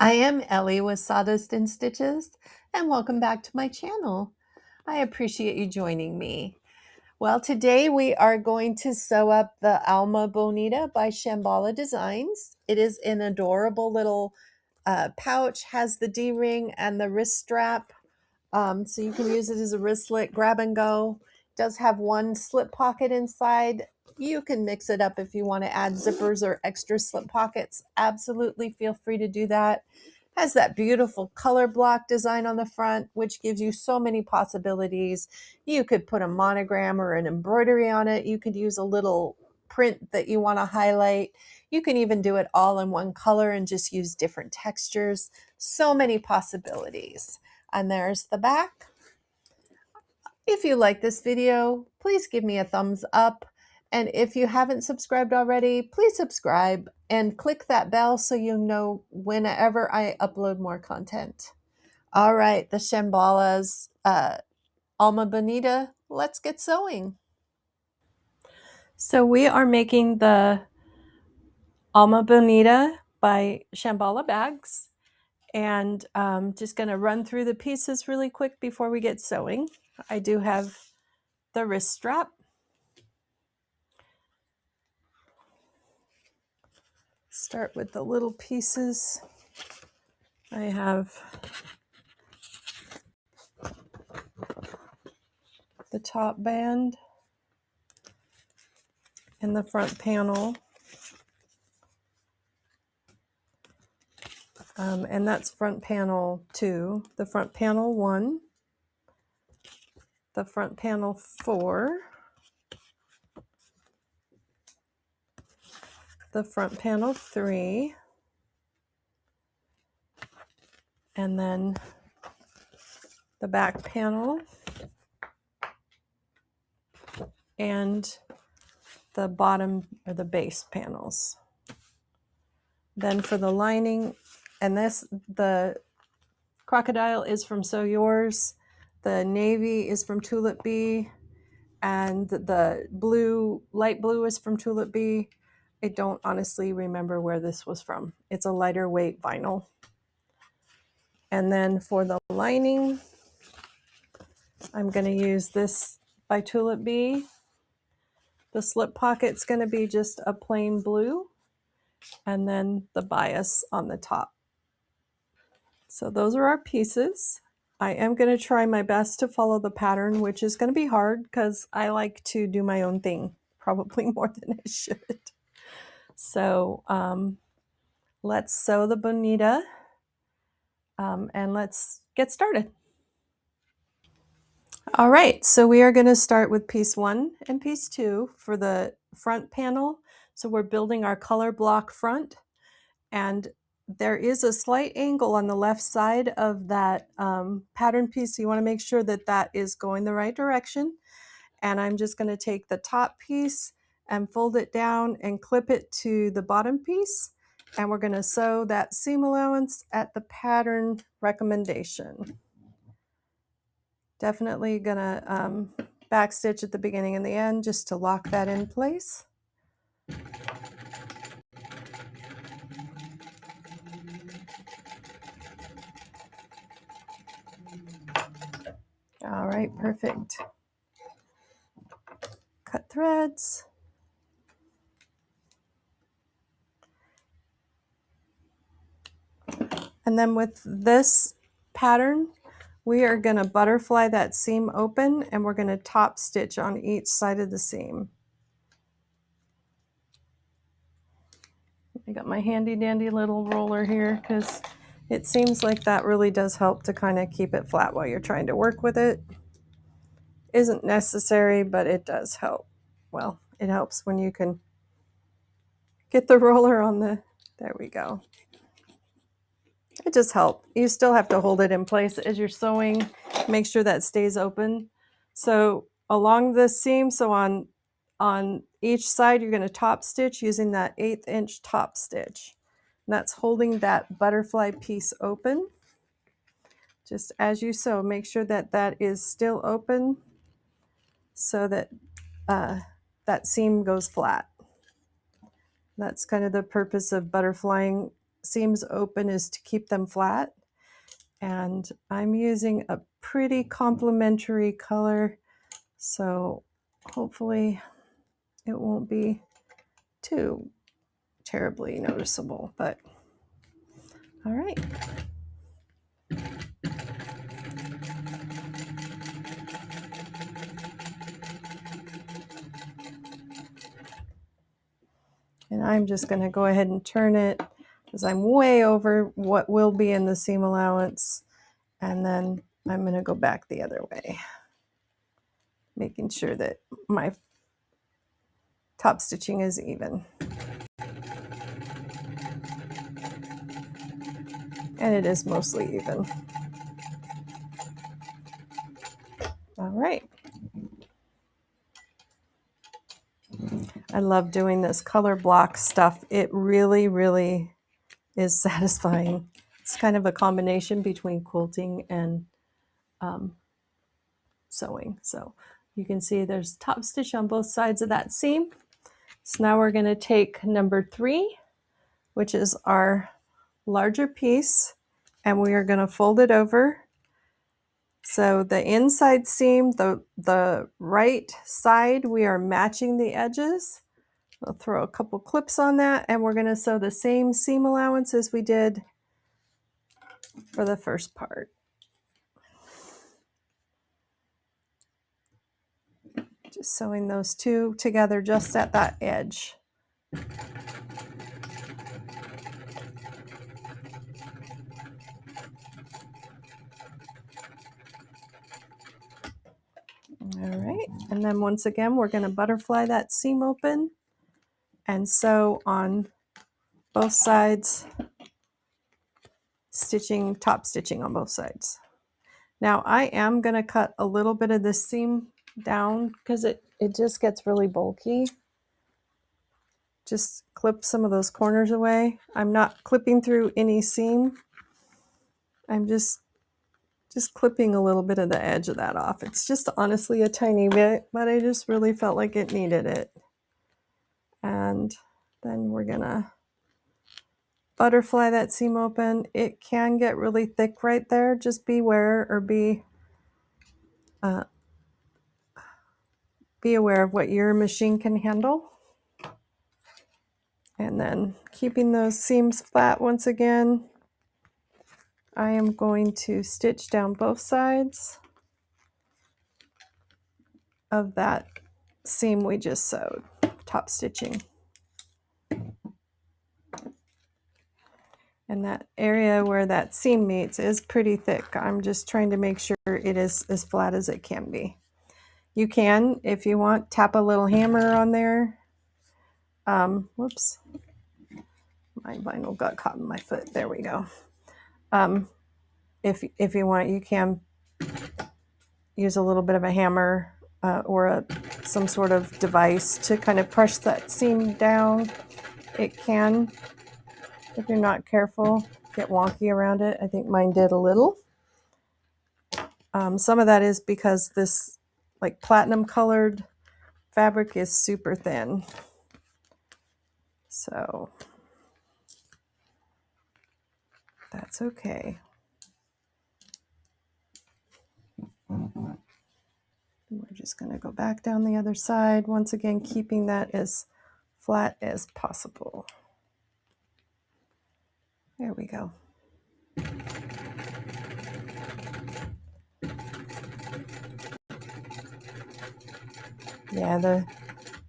I am Ellie with Sawdust N Stitches, and welcome back to my channel. I appreciate you joining me. Well, today we are going to sew up the Alma Bonita by Shamballa Designs. It is an adorable little pouch, has the D-ring and the wrist strap, so you can use it as a wristlet, grab and go. It does have one slip pocket inside. You can mix it up if you want to add zippers or extra slip pockets. Absolutely feel free to do that. Has that beautiful color block design on the front, which gives you so many possibilities. You could put a monogram or an embroidery on it. You could use a little print that you want to highlight. You can even do it all in one color and just use different textures. So many possibilities. And there's the back. If you like this video, please give me a thumbs up. And if you haven't subscribed already, please subscribe and click that bell so you know whenever I upload more content. All right, the Shamballa's Alma Bonita, let's get sewing. So we are making the Alma Bonita by Shamballa Bags. And just going to run through the pieces really quick before we get sewing. I do have the wrist strap. Start with the little pieces. I have the top band and the front panel. And that's front panel 2, the front panel 1, the front panel 4, the front panel 3, and then the back panel, and the bottom or the base panels. Then for the lining, and the crocodile is from Sew Yours, the navy is from Tulip Bee, and the blue, light blue is from Tulip Bee. I don't honestly remember where this was from. It's a lighter weight vinyl. And then for the lining, I'm going to use this by Tulip Bee. The slip pocket's going to be just a plain blue, and then the bias on the top. So those are our pieces. I am going to try my best to follow the pattern, which is going to be hard because I like to do my own thing, probably more than I should. So let's sew the Bonita and let's get started. All right, so we are going to start with piece 1 and piece 2 for the front panel. So we're building our color block front, and there is a slight angle on the left side of that pattern piece. So you want to make sure that that is going the right direction. And I'm just going to take the top piece and fold it down and clip it to the bottom piece. And we're going to sew that seam allowance at the pattern recommendation. Definitely going to backstitch at the beginning and the end just to lock that in place. All right, perfect. Cut threads. And then with this pattern, we are going to butterfly that seam open, and we're going to top stitch on each side of the seam. I got my handy dandy little roller here because it seems like that really does help to kind of keep it flat while you're trying to work with it. Isn't necessary, but it does help. Well, it helps when you can get the roller on the, there we go. It just helps. You still have to hold it in place as you're sewing. Make sure that stays open. So along the seam, so on each side, you're going to top stitch using that 1/8 inch top stitch. And that's holding that butterfly piece open. Just as you sew, make sure that that is still open so that that seam goes flat. That's kind of the purpose of butterflying seams open is to keep them flat. And I'm using a pretty complementary color, so hopefully it won't be too terribly noticeable, but all right. And I'm just going to go ahead and turn it because I'm way over what will be in the seam allowance. And then I'm going to go back the other way, making sure that my top stitching is even. And it is mostly even. All right. I love doing this color block stuff. It really, really is satisfying. It's kind of a combination between quilting and sewing. So you can see there's top stitch on both sides of that seam. So now we're going to take number 3, which is our larger piece, and we are going to fold it over. So the inside seam, the right side, we are matching the edges. I'll throw a couple clips on that, and we're going to sew the same seam allowance as we did for the first part. Just sewing those two together just at that edge. All right, and then once again, we're going to butterfly that seam open and sew on both sides, stitching, top stitching on both sides. Now I am going to cut a little bit of this seam down because it just gets really bulky. Just clip some of those corners away. I'm not clipping through any seam. I'm just clipping a little bit of the edge of that off. It's just honestly a tiny bit, but I just really felt like it needed it. And then we're gonna butterfly that seam open. It can get really thick right there. Just beware, or be aware of what your machine can handle. And then keeping those seams flat once again, I am going to stitch down both sides of that seam we just sewed, top stitching. And that area where that seam meets is pretty thick. I'm just trying to make sure it is as flat as it can be. You can, if you want, tap a little hammer on there. Whoops, my vinyl got caught in my foot. There we go. If you want, you can use a little bit of a hammer or some sort of device to kind of press that seam down. It can, if you're not careful, get wonky around it. I think mine did a little. Some of that is because this like platinum colored fabric is super thin. So that's okay. We're just going to go back down the other side, once again keeping that as flat as possible. There we go. Yeah, the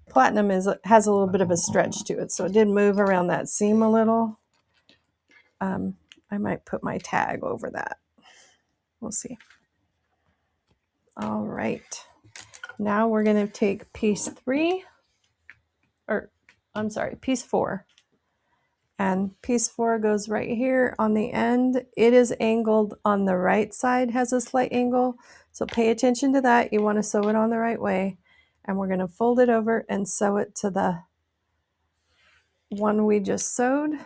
platinum has a little bit of a stretch to it, so it did move around that seam a little. I might put my tag over that. We'll see. All right. Now we're going to take piece 3, or I'm sorry, piece 4. And piece 4 goes right here on the end. It is angled on the right side, has a slight angle. So pay attention to that. You want to sew it on the right way. And we're going to fold it over and sew it to the one we just sewed,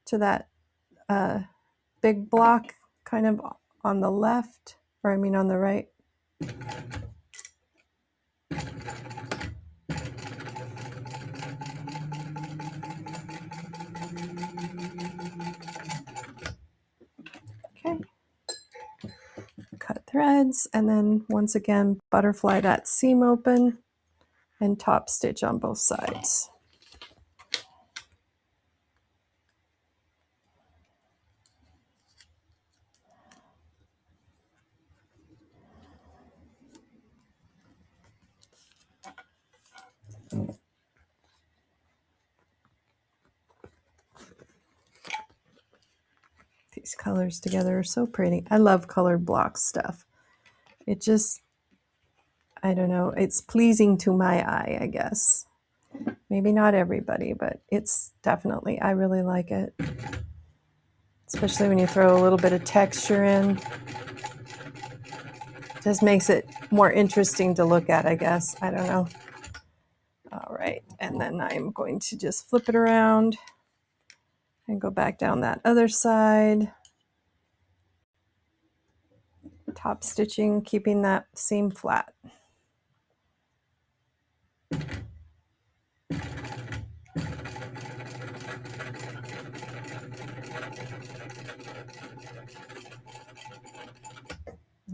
to that big block kind of on the left, or I mean on the right. threads, and then once again butterfly that seam open and top stitch on both sides. These colors together are so pretty. I love colored block stuff. It just, I don't know, it's pleasing to my eye, I guess. Maybe not everybody, but it's definitely, I really like it. Especially when you throw a little bit of texture in. Just makes it more interesting to look at, I guess. I don't know. All right, and then I'm going to just flip it around and go back down that other side. Top stitching, keeping that seam flat.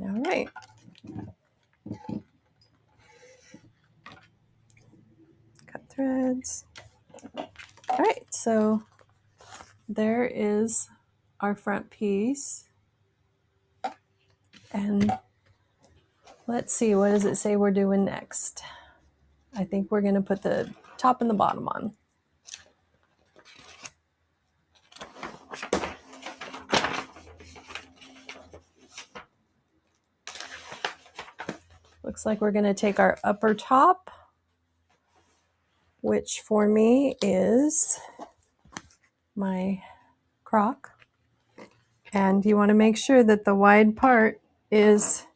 All right. Cut threads. All right, so there is our front piece. And let's see, what does it say we're doing next? I think we're going to put the top and the bottom on. Looks like we're going to take our upper top, which for me is my crock. And you want to make sure that the wide part is,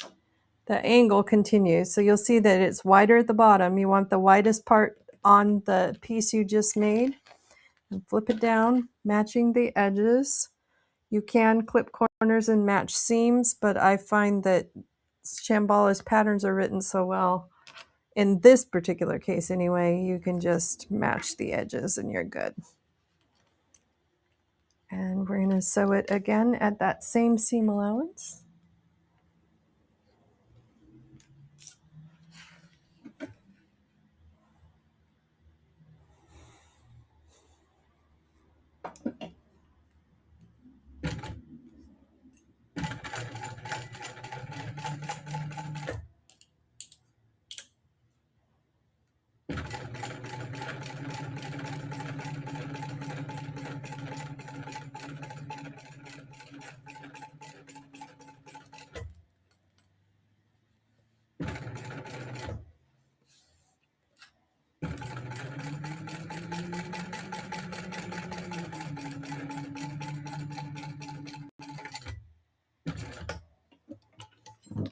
the angle continues. So you'll see that it's wider at the bottom. You want the widest part on the piece you just made. And flip it down, matching the edges. You can clip corners and match seams, but I find that Shamballa's patterns are written so well. In this particular case anyway, you can just match the edges and you're good. And we're going to sew it again at that same seam allowance.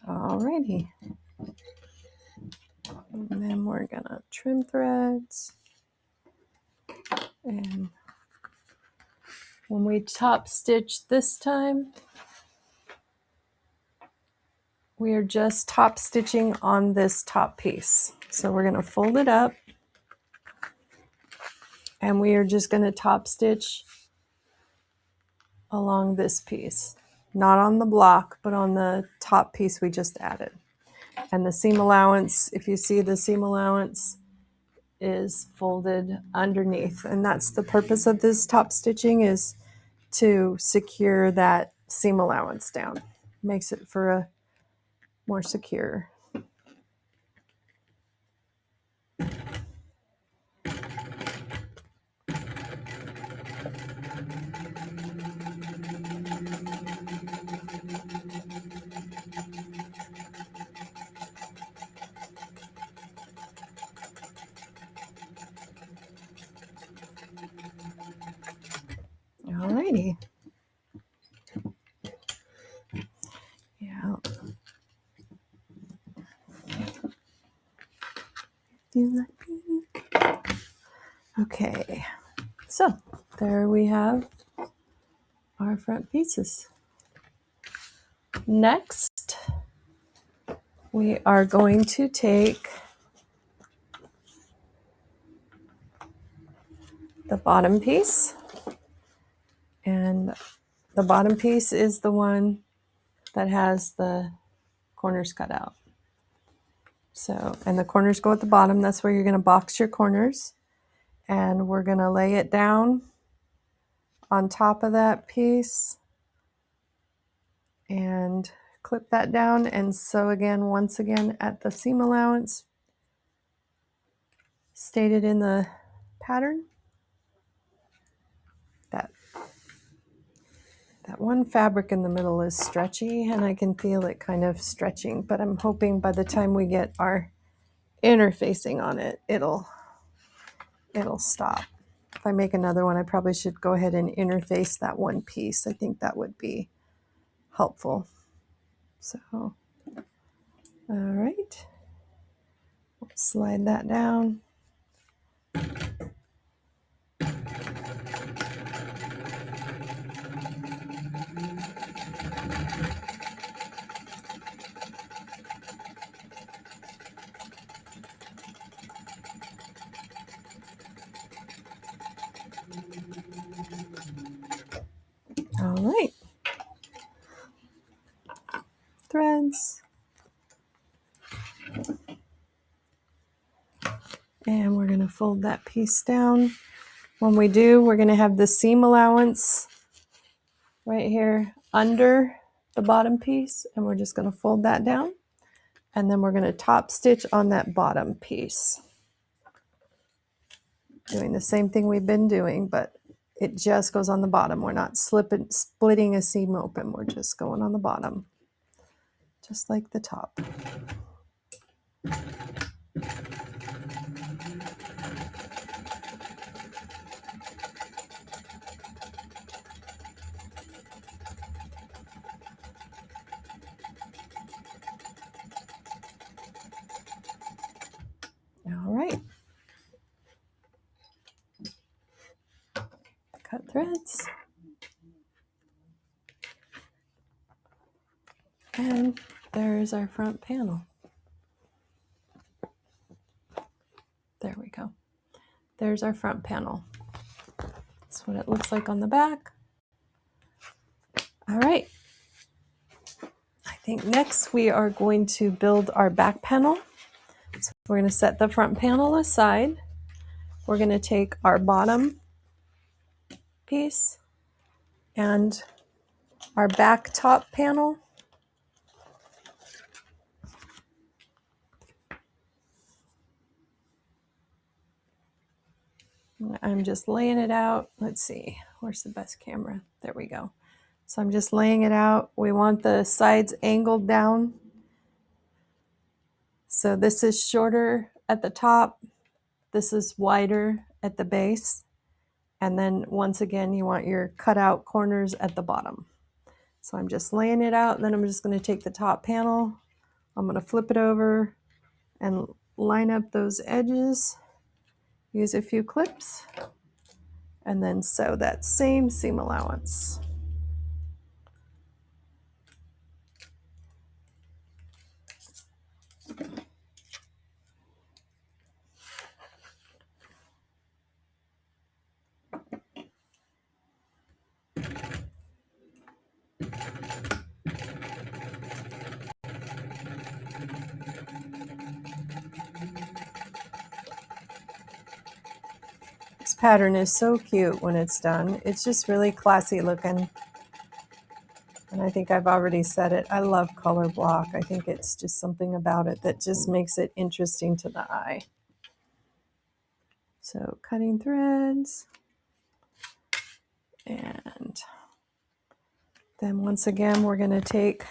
Alrighty. And then we're gonna trim threads. And when we top stitch this time, we are just top stitching on this top piece. So we're gonna fold it up and we are just gonna top stitch along this piece. Not on the block, but on the top piece we just added. And the seam allowance, if you see the seam allowance, is folded underneath. And that's the purpose of this top stitching, is to secure that seam allowance down. Makes it for a more secure. Alrighty. Yeah. Okay. So there we have our front pieces. Next, we are going to take the bottom piece, and the bottom piece is the one that has the corners cut out. So, and the corners go at the bottom. That's where you're going to box your corners. And we're going to lay it down on top of that piece and clip that down and sew again, once again, at the seam allowance stated in the pattern. That one fabric in the middle is stretchy, and I can feel it kind of stretching, but I'm hoping by the time we get our interfacing on it, it'll stop. If I make another one, I probably should go ahead and interface that one piece. I think that would be helpful. So, all right, slide that down. All right, threads, and we're going to fold that piece down. When we do, we're going to have the seam allowance right here under the bottom piece, and we're just going to fold that down, and then we're going to top stitch on that bottom piece, doing the same thing we've been doing, but it just goes on the bottom. We're not splitting a seam open. We're just going on the bottom, just like the top. All right. Cut threads. And there's our front panel. There we go. There's our front panel. That's what it looks like on the back. All right. I think next we are going to build our back panel. So we're going to set the front panel aside. We're going to take our bottom piece and our back top panel. I'm just laying it out. Let's see, where's the best camera? There we go. So I'm just laying it out. We want the sides angled down. So this is shorter at the top. This is wider at the base. And then once again, you want your cutout corners at the bottom. So I'm just laying it out. Then I'm just going to take the top panel. I'm going to flip it over and line up those edges. Use a few clips. And then sew that same seam allowance. This pattern is so cute when it's done. It's just really classy looking. And I think I've already said it. I love color block. I think it's just something about it that just makes it interesting to the eye. So cutting threads. And then once again, we're going to take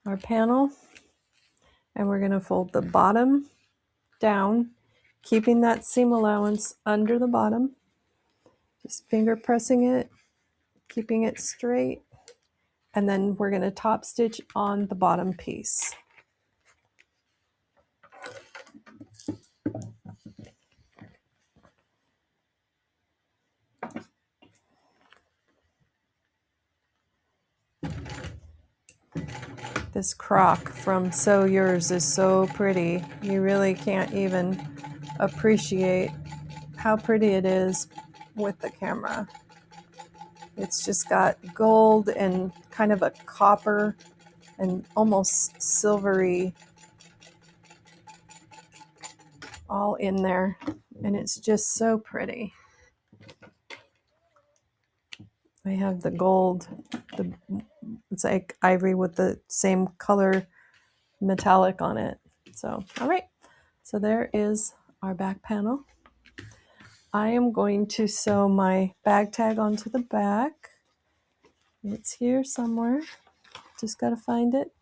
our panel and we're going to fold the bottom down, keeping that seam allowance under the bottom. Just finger pressing it, keeping it straight. And then we're going to top stitch on the bottom piece. This crock from Sew Yours is so pretty. You really can't even appreciate how pretty it is with the camera. It's just got gold and kind of a copper and almost silvery all in there, and it's just so pretty. I have the gold, it's like ivory with the same color metallic on it. So, all right, so there is our back panel. I am going to sew my bag tag onto the back. It's here somewhere. Just got to find it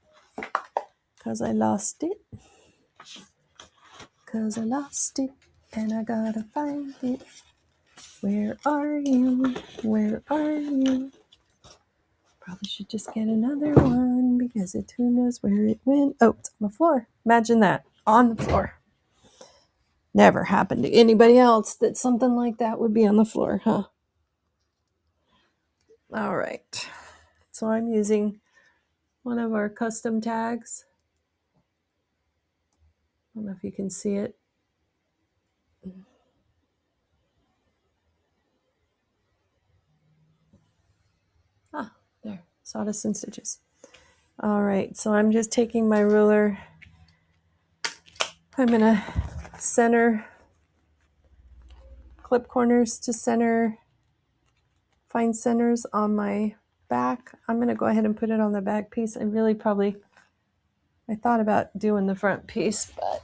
because I lost it. Because I lost it and I gotta find it. Where are you? Where are you? Probably should just get another one because who knows where it went. Oh, it's on the floor. Imagine that. On the floor. Never happened to anybody else that something like that would be on the floor, huh? All right. So I'm using one of our custom tags. I don't know if you can see it. Ah, there. Sawdust N Stitches. All right. So I'm just taking my ruler. I'm going to center, clip corners to center, find centers on my back. I'm going to go ahead and put it on the back piece. I thought about doing the front piece, but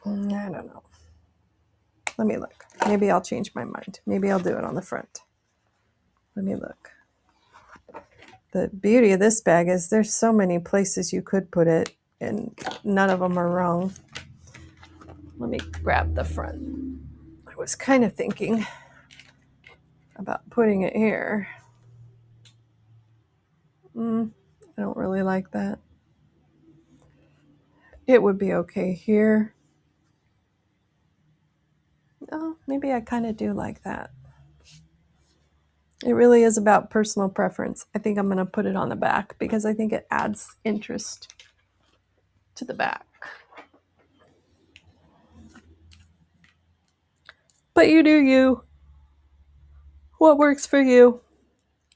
I don't know. Let me look. Maybe I'll change my mind. Maybe I'll do it on the front. Let me look. The beauty of this bag is there's so many places you could put it, and none of them are wrong. Let me grab the front. I was kind of thinking about putting it here. I don't really like that. It would be okay here. Oh, maybe I kind of do like that. It really is about personal preference. I think I'm going to put it on the back because I think it adds interest to the back. But you do you. What works for you?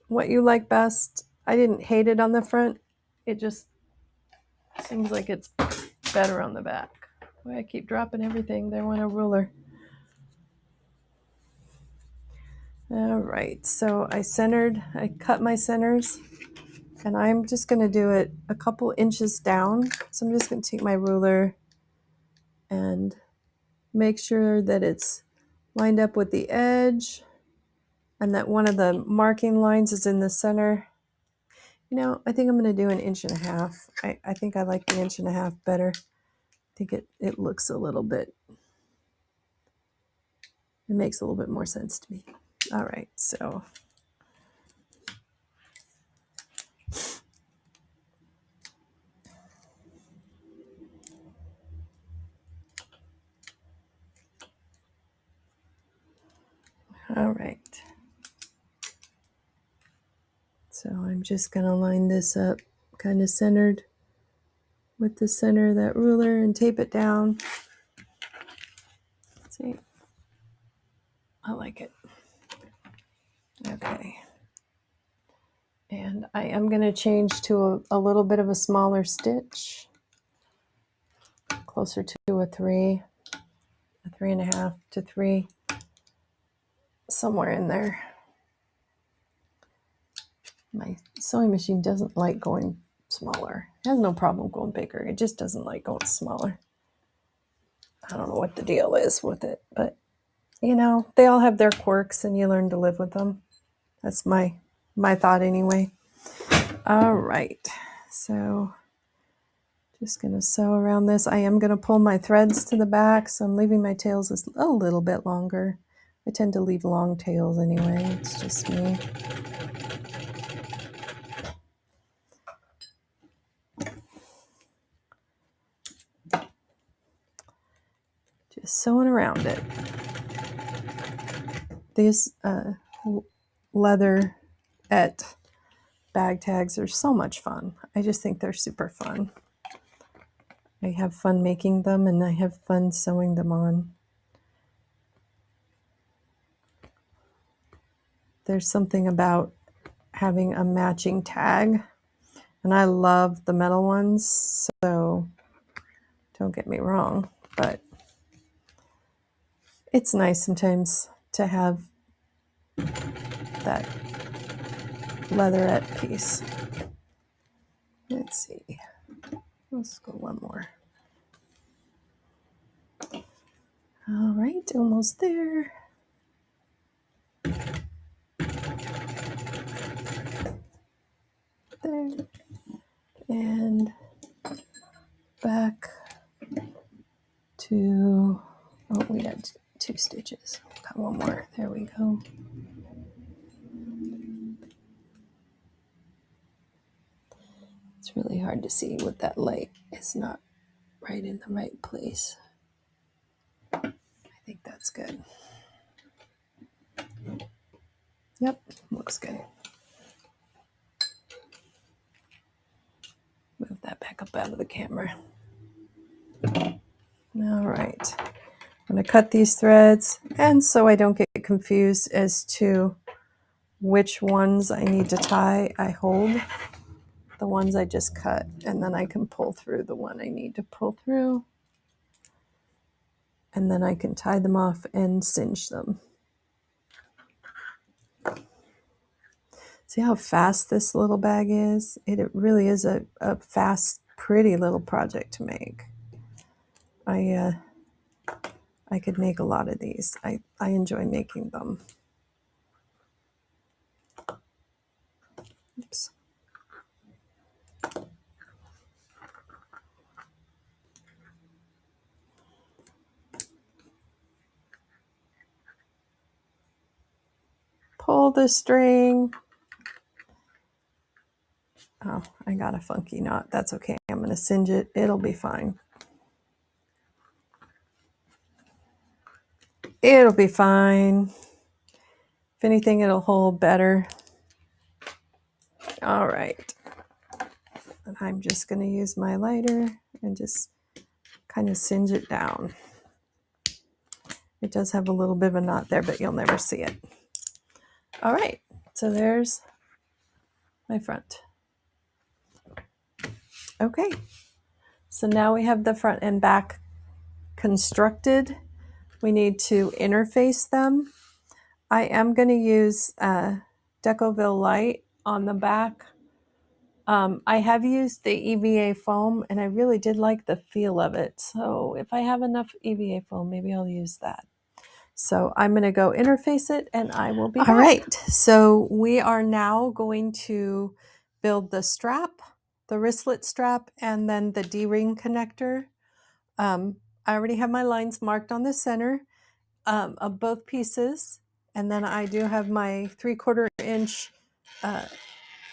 What you like best. I didn't hate it on the front. It just seems like it's better on the back. Boy, I keep dropping everything. There went a ruler. All right, so I cut my centers, and I'm just going to do it a couple inches down. So I'm just going to take my ruler and make sure that it's lined up with the edge and that one of the marking lines is in the center. You know, I think I'm going to do 1.5 inches. I think I like the 1.5 inches better. I think it looks a little bit, it makes a little bit more sense to me. All right, so all right. So I'm just going to line this up kind of centered with the center of that ruler and tape it down. See, I like it. Okay. And I am going to change to a little bit of a smaller stitch, closer to a 3.5 to 3, somewhere in there. My sewing machine doesn't like going smaller. It has no problem going bigger. It just doesn't like going smaller. I don't know what the deal is with it, but you know, they all have their quirks and you learn to live with them. That's my thought anyway. All right, so just going to sew around this. I am going to pull my threads to the back, so I'm leaving my tails a little bit longer. I tend to leave long tails anyway. It's just me. Just sewing around it. These leather bag tags are so much fun. I just think they're super fun. I have fun making them and I have fun sewing them on. There's something about having a matching tag And I love the metal ones, so don't get me wrong, but it's nice sometimes to have that leatherette piece. Let's see. Let's go one more. All right, almost there. There. And back to, oh, we had 2 stitches. Got one more. There we go. It's really hard to see with that light. It's not right in the right place. I think that's good. Yep, looks good. Move that back up out of the camera. All right. I'm going to cut these threads, and so I don't get confused as to which ones I need to tie, I hold the ones I just cut, and then I can pull through the one I need to pull through, and then I can tie them off and cinch them. See how fast this little bag is? It really is a fast, pretty little project to make. I could make a lot of these. I enjoy making them. Oops. Pull the string. Oh, I got a funky knot. That's okay. I'm going to singe it. It'll be fine. It'll be fine. If anything, it'll hold better. All right. And I'm just going to use my lighter and just kind of singe it down. It does have a little bit of a knot there, but you'll never see it. All right. So there's my front. Okay. So now we have the front and back constructed. We need to interface them. I am going to use Decovil Light on the back. I have used the EVA foam, and I really did like the feel of it. So if I have enough EVA foam, maybe I'll use that. So I'm going to go interface it, and I will be back. All right. So we are now going to build the strap, the wristlet strap, and then the D-ring connector. I already have my lines marked on the center of both pieces. And then I do have my 3/4 inch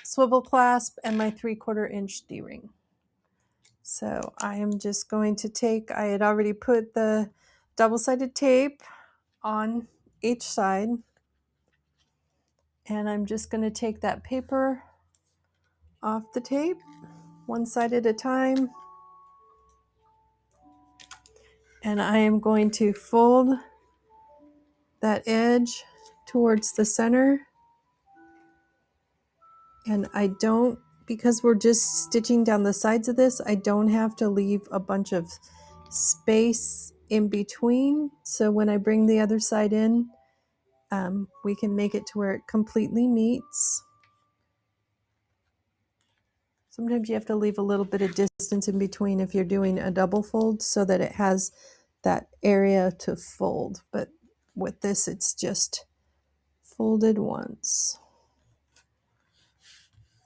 swivel clasp and my 3/4 inch D-ring. So I am just going to take, I had already put the double-sided tape on each side, and I'm just going to take that paper off the tape one side at a time, and I am going to fold that edge towards the center. And I don't, because we're just stitching down the sides of this, I don't have to leave a bunch of space in between. So when I bring the other side in, we can make it to where it completely meets. Sometimes you have to leave a little bit of distance in between if you're doing a double fold so that it has that area to fold. But with this, it's just folded once.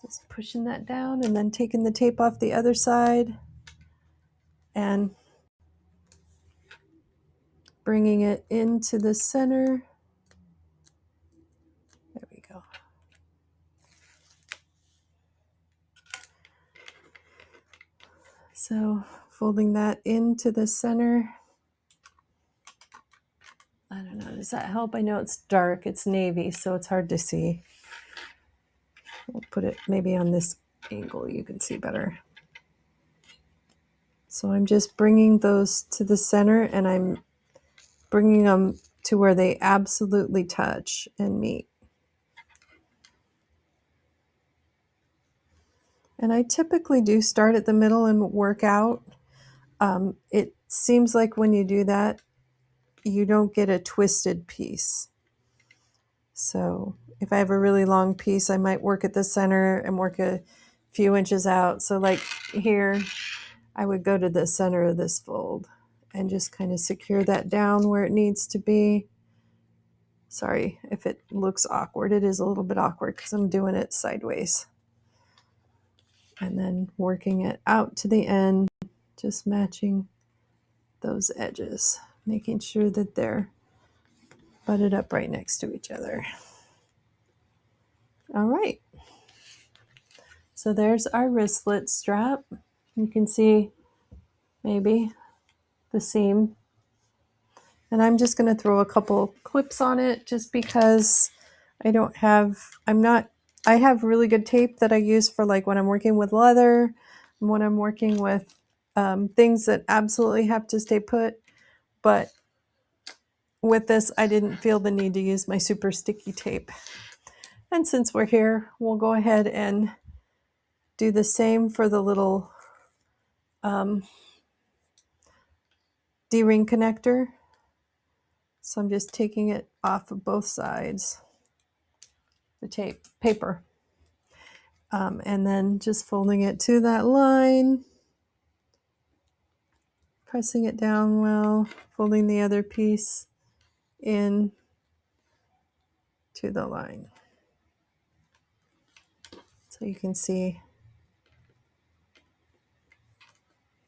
Just pushing that down and then taking the tape off the other side and bringing it into the center. There we go. So folding that into the center. I don't know, does that help? I know it's dark, it's navy, so it's hard to see. We'll put it maybe on this angle, you can see better. So I'm just bringing those to the center, and I'm bringing them to where they absolutely touch and meet. And I typically do start at the middle and work out. It seems like when you do that, you don't get a twisted piece. So if I have a really long piece, I might work at the center and work a few inches out. So like here, I would go to the center of this fold and just kind of secure that down where it needs to be. Sorry if it looks awkward. It is a little bit awkward because I'm doing it sideways. And then working it out to the end, just matching those edges, making sure that they're butted up right next to each other. All right. So there's our wristlet strap. You can see maybe the seam. And I'm just going to throw a couple clips on it just because I have really good tape that I use for like when I'm working with leather and when I'm working with things that absolutely have to stay put. But with this, I didn't feel the need to use my super sticky tape. And since we're here, we'll go ahead and do the same for the little D-ring connector. So I'm just taking it off of both sides, the paper, and then just folding it to that line, pressing it down well, folding the other piece in to the line. So you can see,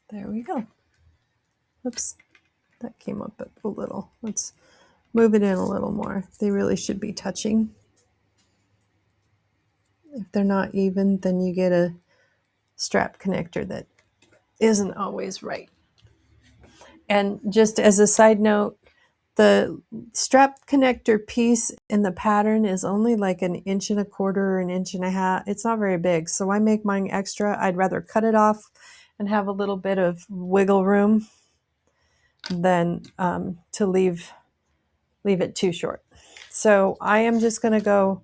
there we go. Oops, that came up a little. Let's move it in a little more. They really should be touching. If they're not even, then you get a strap connector that isn't always right. And just as a side note, the strap connector piece in the pattern is only like 1.25 inches or 1.5 inches. It's not very big, so I make mine extra. I'd rather cut it off and have a little bit of wiggle room than to leave it too short. So I am just going to go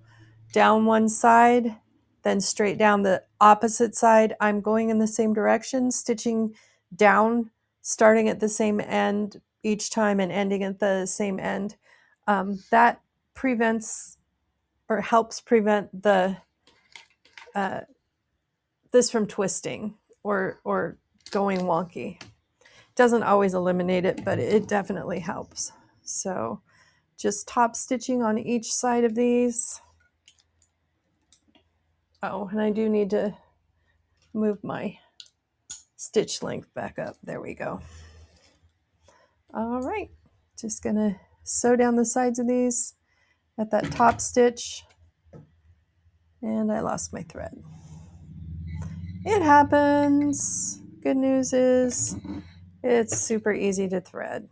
down one side, then straight down the opposite side. I'm going in the same direction, stitching down, starting at the same end each time and ending at the same end. That prevents or helps prevent the this from twisting or going wonky. Doesn't always eliminate it, but it definitely helps. So just top stitching on each side of these. Oh, and I do need to move my stitch length back up. There we go. All right, just gonna sew down the sides of these at that top stitch. And I lost my thread. It happens. Good news is it's super easy to thread.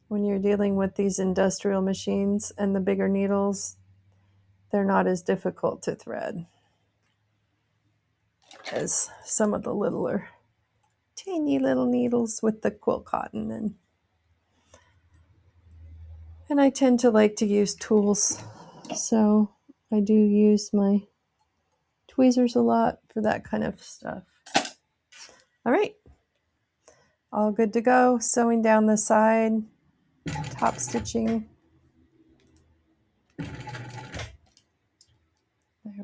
When you're dealing with these industrial machines and the bigger needles, they're not as difficult to thread as some of the littler, tiny little needles with the quilt cotton. And I tend to like to use tools, so I do use my tweezers a lot for that kind of stuff. All right, all good to go. Sewing down the side, top stitching. There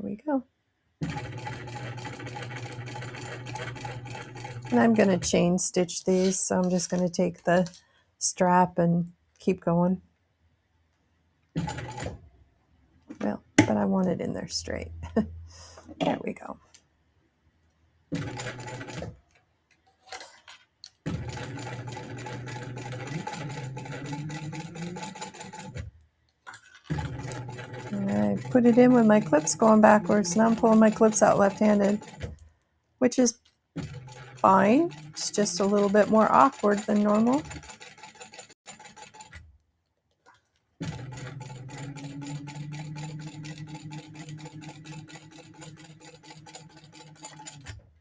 we go. And I'm going to chain stitch these, so I'm just going to take the strap and keep going. Well, but I want it in there straight. There we go. I put it in with my clips going backwards. Now I'm pulling my clips out left-handed, which is fine. It's just a little bit more awkward than normal.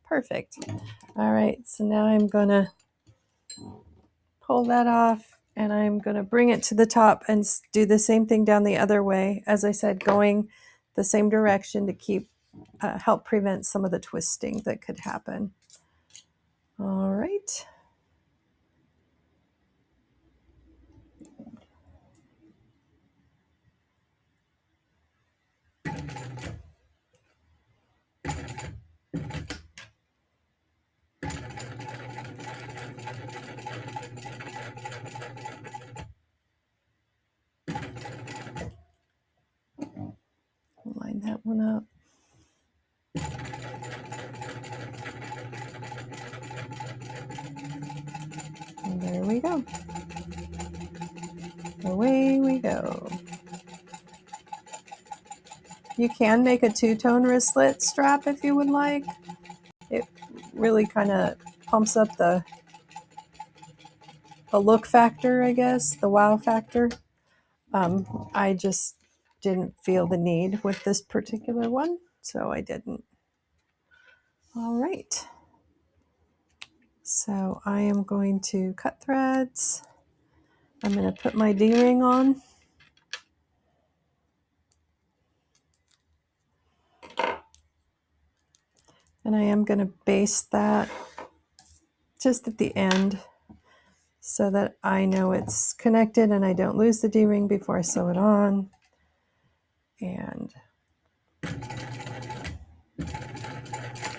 Perfect. All right, so now I'm gonna pull that off and I'm gonna bring it to the top and do the same thing down the other way. As I said, going the same direction to keep help prevent some of the twisting that could happen. All right. Line that one up. And there we go. Away we go. You can make a two-tone wristlet strap if you would like. It really kind of pumps up the look factor, I guess, the wow factor. I just didn't feel the need with this particular one, so I didn't. All right. So I am going to cut threads. I'm going to put my D-ring on. And I am going to baste that just at the end so that I know it's connected and I don't lose the D-ring before I sew it on. And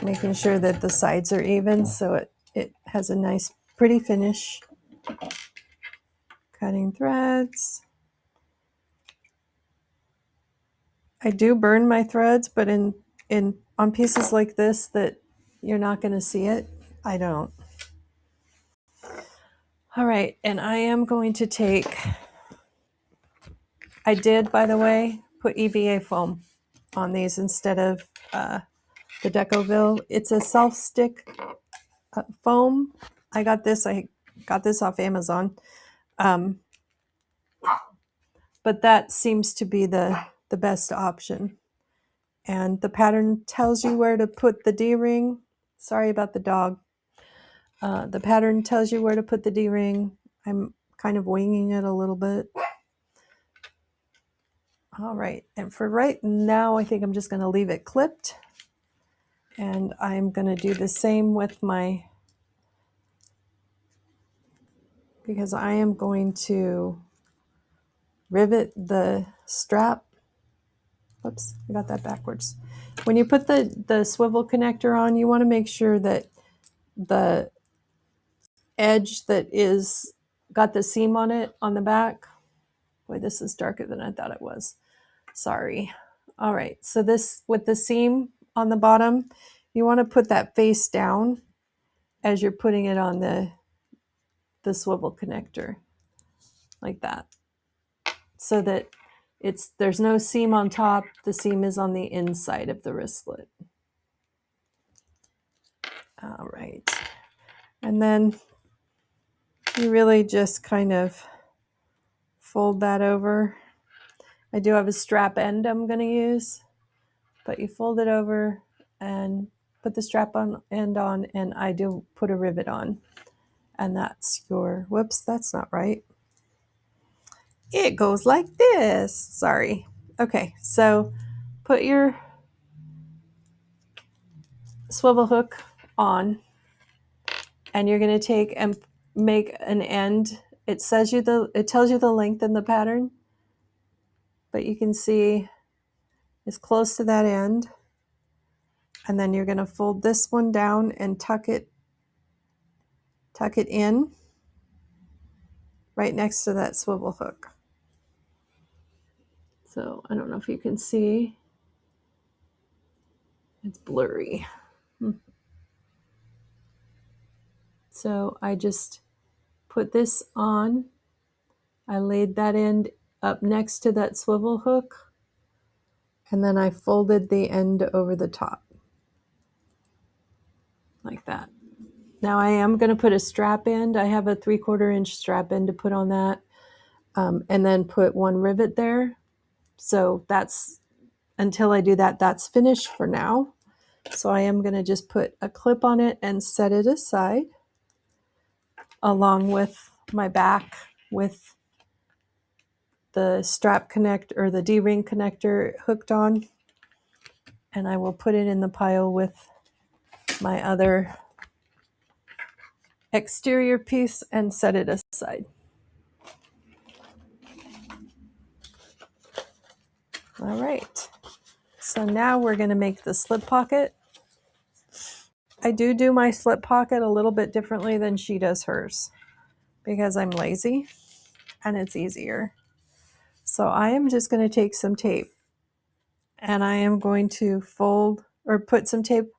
making sure that the sides are even so it has a nice pretty finish. Cutting threads. I do burn my threads, but on pieces like this that you're not going to see it, I don't. All right, and I am going to take, I did, by the way, put EVA foam on these instead of the Decoville. It's a self-stick foam. I got this off Amazon. But that seems to be the best option. And the pattern tells you where to put the D-ring. Sorry about the dog. The pattern tells you where to put the D-ring. I'm kind of winging it a little bit. All right, and for right now, I think I'm just going to leave it clipped. And I'm going to do the same with my, because I am going to rivet the strap. Whoops, I got that backwards. When you put the swivel connector on, you want to make sure that the edge that is got the seam on it on the back. Boy, this is darker than I thought it was. Sorry. All right, so this with the seam on the bottom, you want to put that face down as you're putting it on the swivel connector, like that, so that there's no seam on top. The seam is on the inside of the wristlet. All right, and then you really just kind of fold that over. I do have a strap end I'm going to use, but you fold it over and put the strap on end on, and I do put a rivet on. And that's your, whoops, that's not right. It goes like this. Sorry. Okay, so put your swivel hook on, and you're going to take and make an end. It tells you the length in the pattern, but you can see it's close to that end. And then you're going to fold this one down and tuck it in right next to that swivel hook. So I don't know if you can see. It's blurry. So I just put this on. I laid that end up next to that swivel hook, and then I folded the end over the top like that. Now I am going to put a strap end. I have a 3/4 inch strap end to put on that, and then put one rivet there. So that's, until I do that, that's finished for now. So I am going to just put a clip on it and set it aside, along with my back with the strap connect or the D-ring connector hooked on. And I will put it in the pile with my other exterior piece and set it aside. All right, so now we're going to make the slip pocket. I do my slip pocket a little bit differently than she does hers because I'm lazy and it's easier. So I am just going to take some tape and I am going to fold or put some tape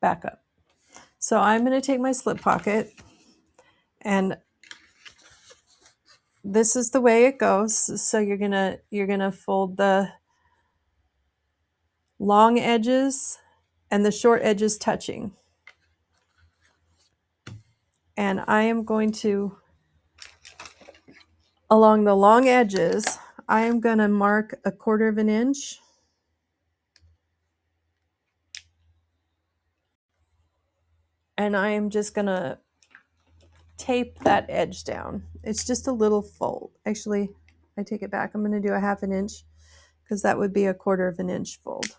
back up. So I'm going to take my slip pocket, and this is the way it goes. So you're going to fold the long edges and the short edges touching. And I am going to, along the long edges, I am going to mark 1/4 inch. And I am just going to tape that edge down. It's just a little fold. Actually, I take it back. I'm going to do 1/2 inch because that would be 1/4 inch fold.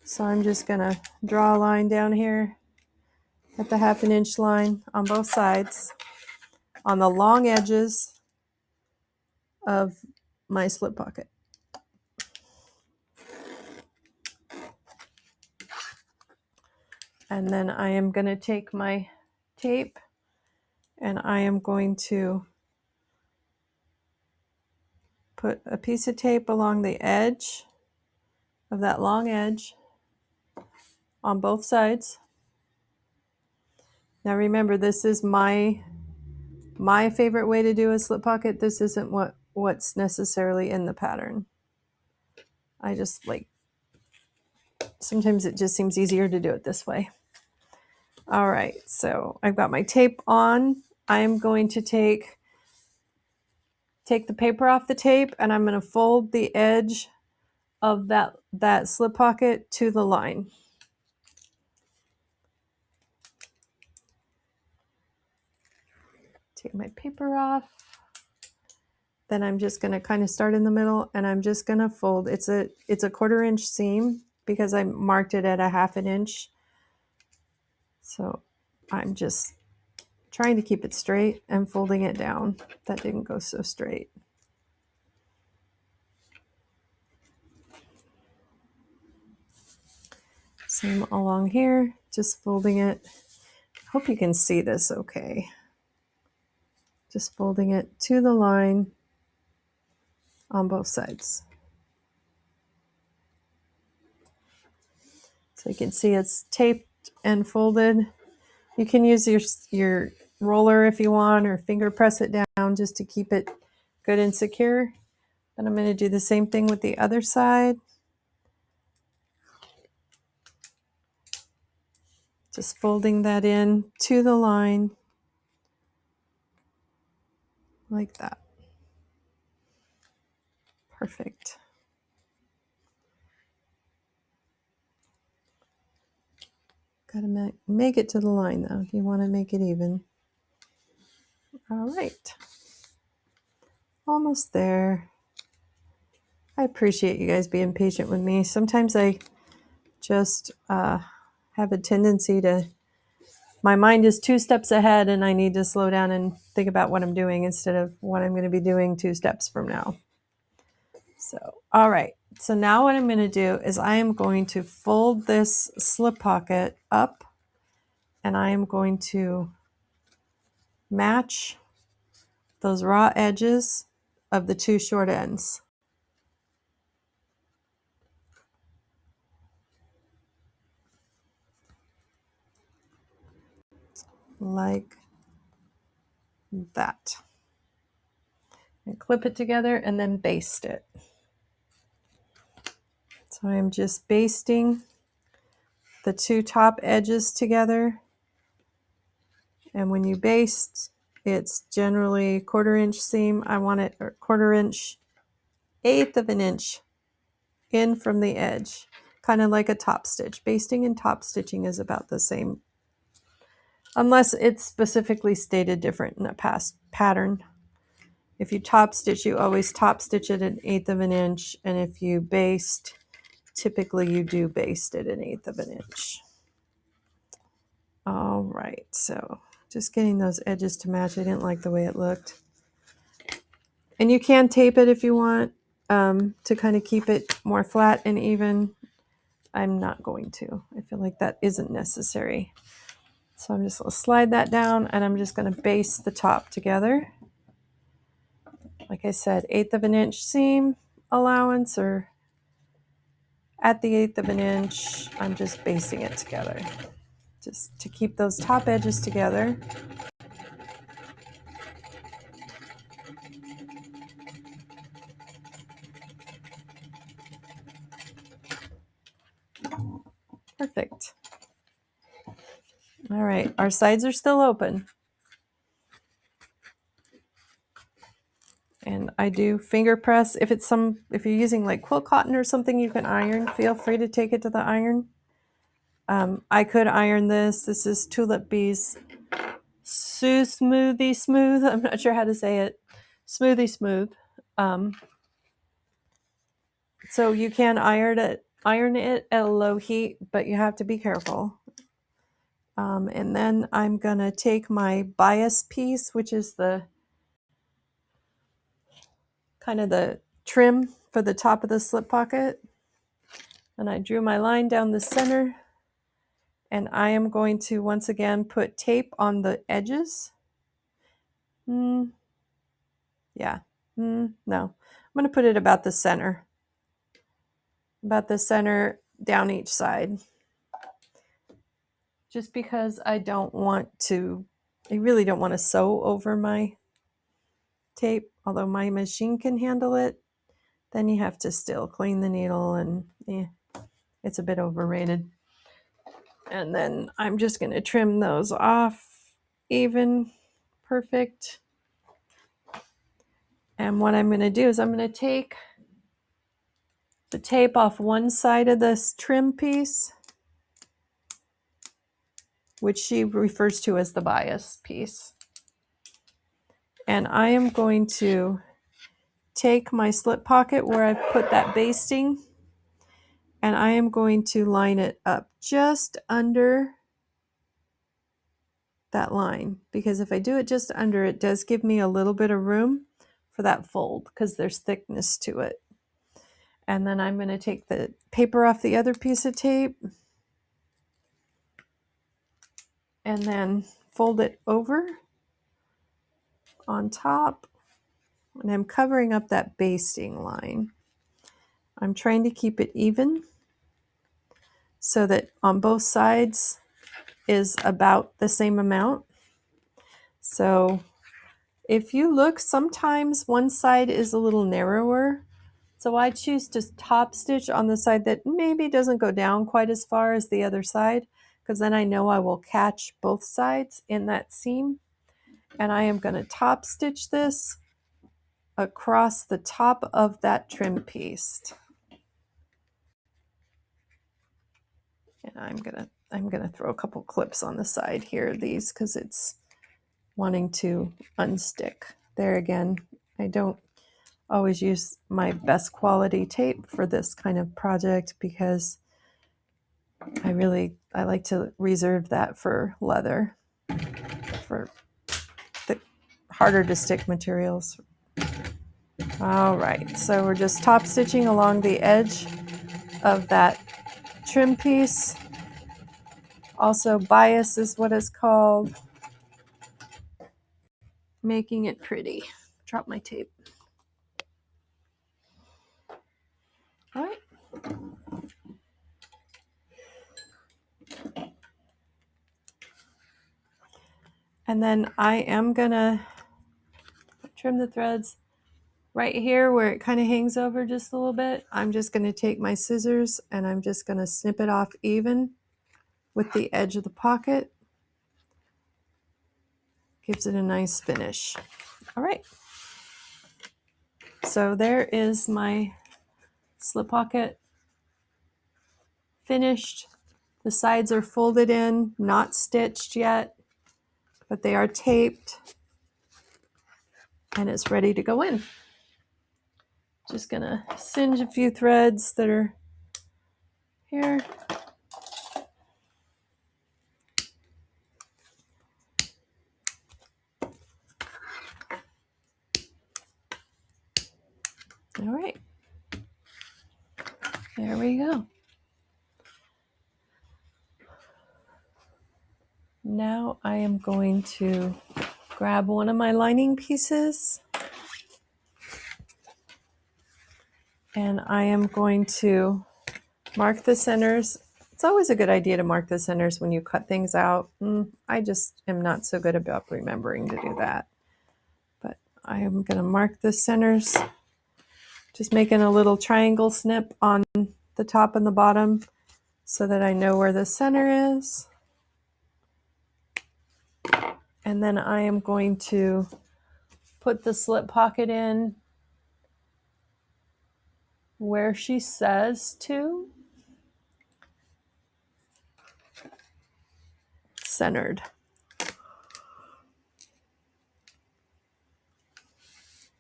So I'm just going to draw a line down here at the 1/2 inch line on both sides on the long edges of my slip pocket. And then I am going to take my tape and I am going to put a piece of tape along the edge of that long edge on both sides. Now remember, this is my favorite way to do a slip pocket. This isn't what's necessarily in the pattern. I just like, sometimes it just seems easier to do it this way. All right, so I've got my tape on. I'm going to take the paper off the tape and I'm going to fold the edge of that slip pocket to the line. Take my paper off. Then I'm just going to kind of start in the middle and I'm just going to fold. It's a 1/4 inch seam because I marked it at 1/2 inch. So I'm just trying to keep it straight and folding it down. That didn't go so straight. Same along here, just folding it. Hope you can see this okay. Just folding it to the line on both sides. So you can see it's taped and folded. You can use your roller if you want, or finger press it down just to keep it good and secure. And I'm going to do the same thing with the other side. Just folding that in to the line like that. Perfect. Got to make it to the line though. You want to make it even. All right. Almost there. I appreciate you guys being patient with me. Sometimes I just have a tendency to, my mind is 2 steps ahead and I need to slow down and think about what I'm doing instead of what I'm going to be doing 2 steps from now. So, all right. So now what I'm going to do is I am going to fold this slip pocket up and I am going to match those raw edges of the 2 short ends. Like that. And clip it together and then baste it. So I'm just basting the 2 top edges together. And when you baste, it's generally 1/4 inch seam. I want it 1/4 inch, 1/8 inch in from the edge, kind of like a top stitch. Basting and top stitching is about the same, unless it's specifically stated different in a past pattern. If you top stitch, you always top stitch it 1/8 of an inch, and if you baste, typically you do baste it 1/8 of an inch. All right, so just getting those edges to match. I didn't like the way it looked. And you can tape it if you want to kind of keep it more flat and even. I'm not going to. I feel like that isn't necessary. So I'm just going to slide that down, and I'm just going to baste the top together. Like I said, 1/8 of an inch seam allowance, or at the 1/8 of an inch, I'm just basting it together just to keep those top edges together. Perfect. All right, our sides are still open. And I do finger press. If you're using like quilt cotton or something you can iron, feel free to take it to the iron. I could iron this. This is Tulip Bee's Smoothie Smooth. I'm not sure how to say it. Smoothie Smooth. So you can iron it at a low heat, but you have to be careful. And then I'm gonna take my bias piece, which is the kind of the trim for the top of the slip pocket. And I drew my line down the center. And I am going to once again put tape on the edges. No. I'm going to put it about the center. About the center down each side. Just because I really don't want to sew over my tape, although my machine can handle it. Then you have to still clean the needle, and it's a bit overrated. And then I'm just going to trim those off even, perfect. And what I'm going to do is I'm going to take the tape off one side of this trim piece, which she refers to as the bias piece. And I am going to take my slip pocket where I've put that basting, and I am going to line it up just under that line, because if I do it just under, it does give me a little bit of room for that fold because there's thickness to it. And then I'm going to take the paper off the other piece of tape and then fold it over on top. And I'm covering up that basting line. I'm trying to keep it even so that on both sides is about the same amount. So if you look, sometimes one side is a little narrower. So I choose to top stitch on the side that maybe doesn't go down quite as far as the other side, because then I know I will catch both sides in that seam. And I am going to top stitch this across the top of that trim piece. And I'm gonna throw a couple clips on the side here of these because it's wanting to unstick. There again, I don't always use my best quality tape for this kind of project because I like to reserve that for leather, for the harder to stick materials. All right, so we're just top stitching along the edge of that trim piece. Also, bias is what it's called. Making it pretty. Drop my tape. All right. And then I am gonna trim the threads right here where it kind of hangs over just a little bit. I'm just gonna take my scissors and I'm just gonna snip it off even with the edge of the pocket. Gives it a nice finish. All right. So there is my slip pocket finished. The sides are folded in, not stitched yet, but they are taped. and it's ready to go in. Just gonna singe a few threads that are here. All right, there we go. Now I am going to grab one of my lining pieces, and I am going to mark the centers. It's always a good idea to mark the centers when you cut things out. I just am not so good about remembering to do that. But I am going to mark the centers, just making a little triangle snip on the top and the bottom so that I know where the center is. And then I am going to put the slip pocket in where she says to. Centered.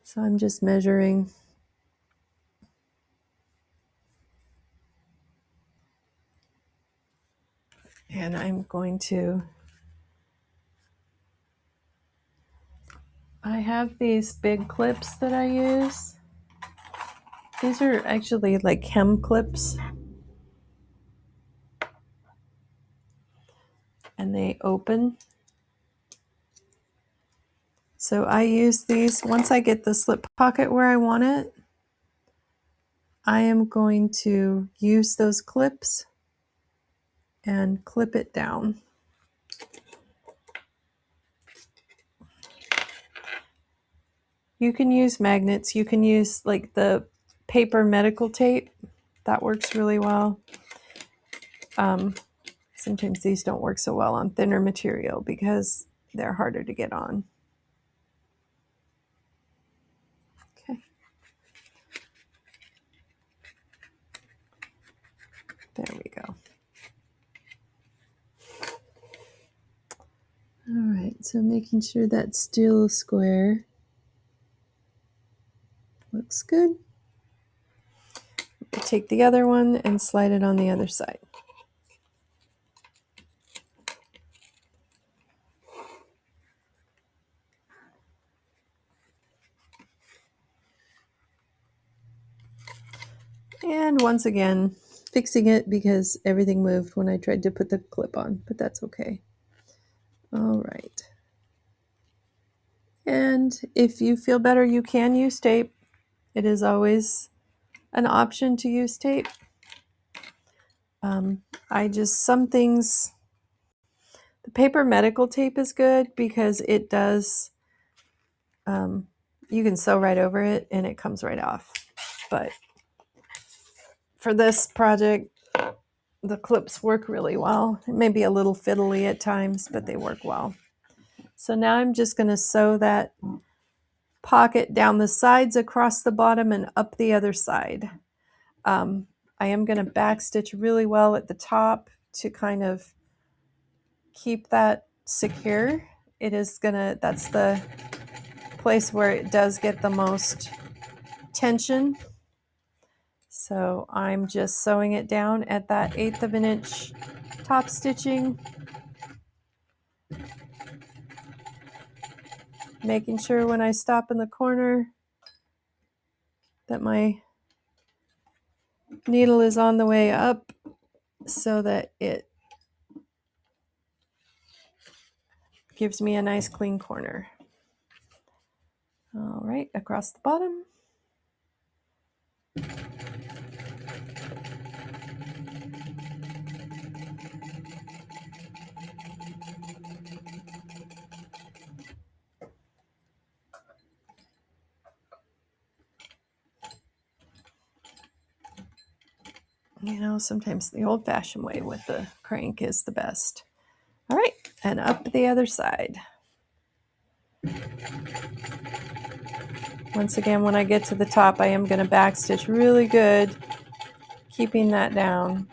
So I'm just measuring. And I'm going to, I have these big clips that I use. These are actually like hem clips. And they open. So I use these. Once I get the slip pocket where I want it, I am going to use those clips and clip it down. You can use magnets. You can use like the paper medical tape. That works really well. Sometimes these don't work so well on thinner material because they're harder to get on. Okay. There we go. All right, so making sure that's still square. Looks good. Take the other one and slide it on the other side. And once again, fixing it because everything moved when I tried to put the clip on, but that's okay. All right. And if you feel better, you can use tape. It is always an option to use tape. Some things, the paper medical tape is good because it does, you can sew right over it and it comes right off. But for this project, the clips work really well. It may be a little fiddly at times, but they work well. So now I'm just going to sew that pocket down the sides, across the bottom, and up the other side. I am going to backstitch really well at the top to kind of keep that secure. That's the place where it does get the most tension. So I'm just sewing it down at that 1/8 of an inch top stitching, making sure when I stop in the corner that my needle is on the way up so that it gives me a nice clean corner. All right, across the bottom. You know, sometimes the old-fashioned way with the crank is the best. All right, and up the other side. Once again, when I get to the top, I am going to backstitch really good, keeping that down.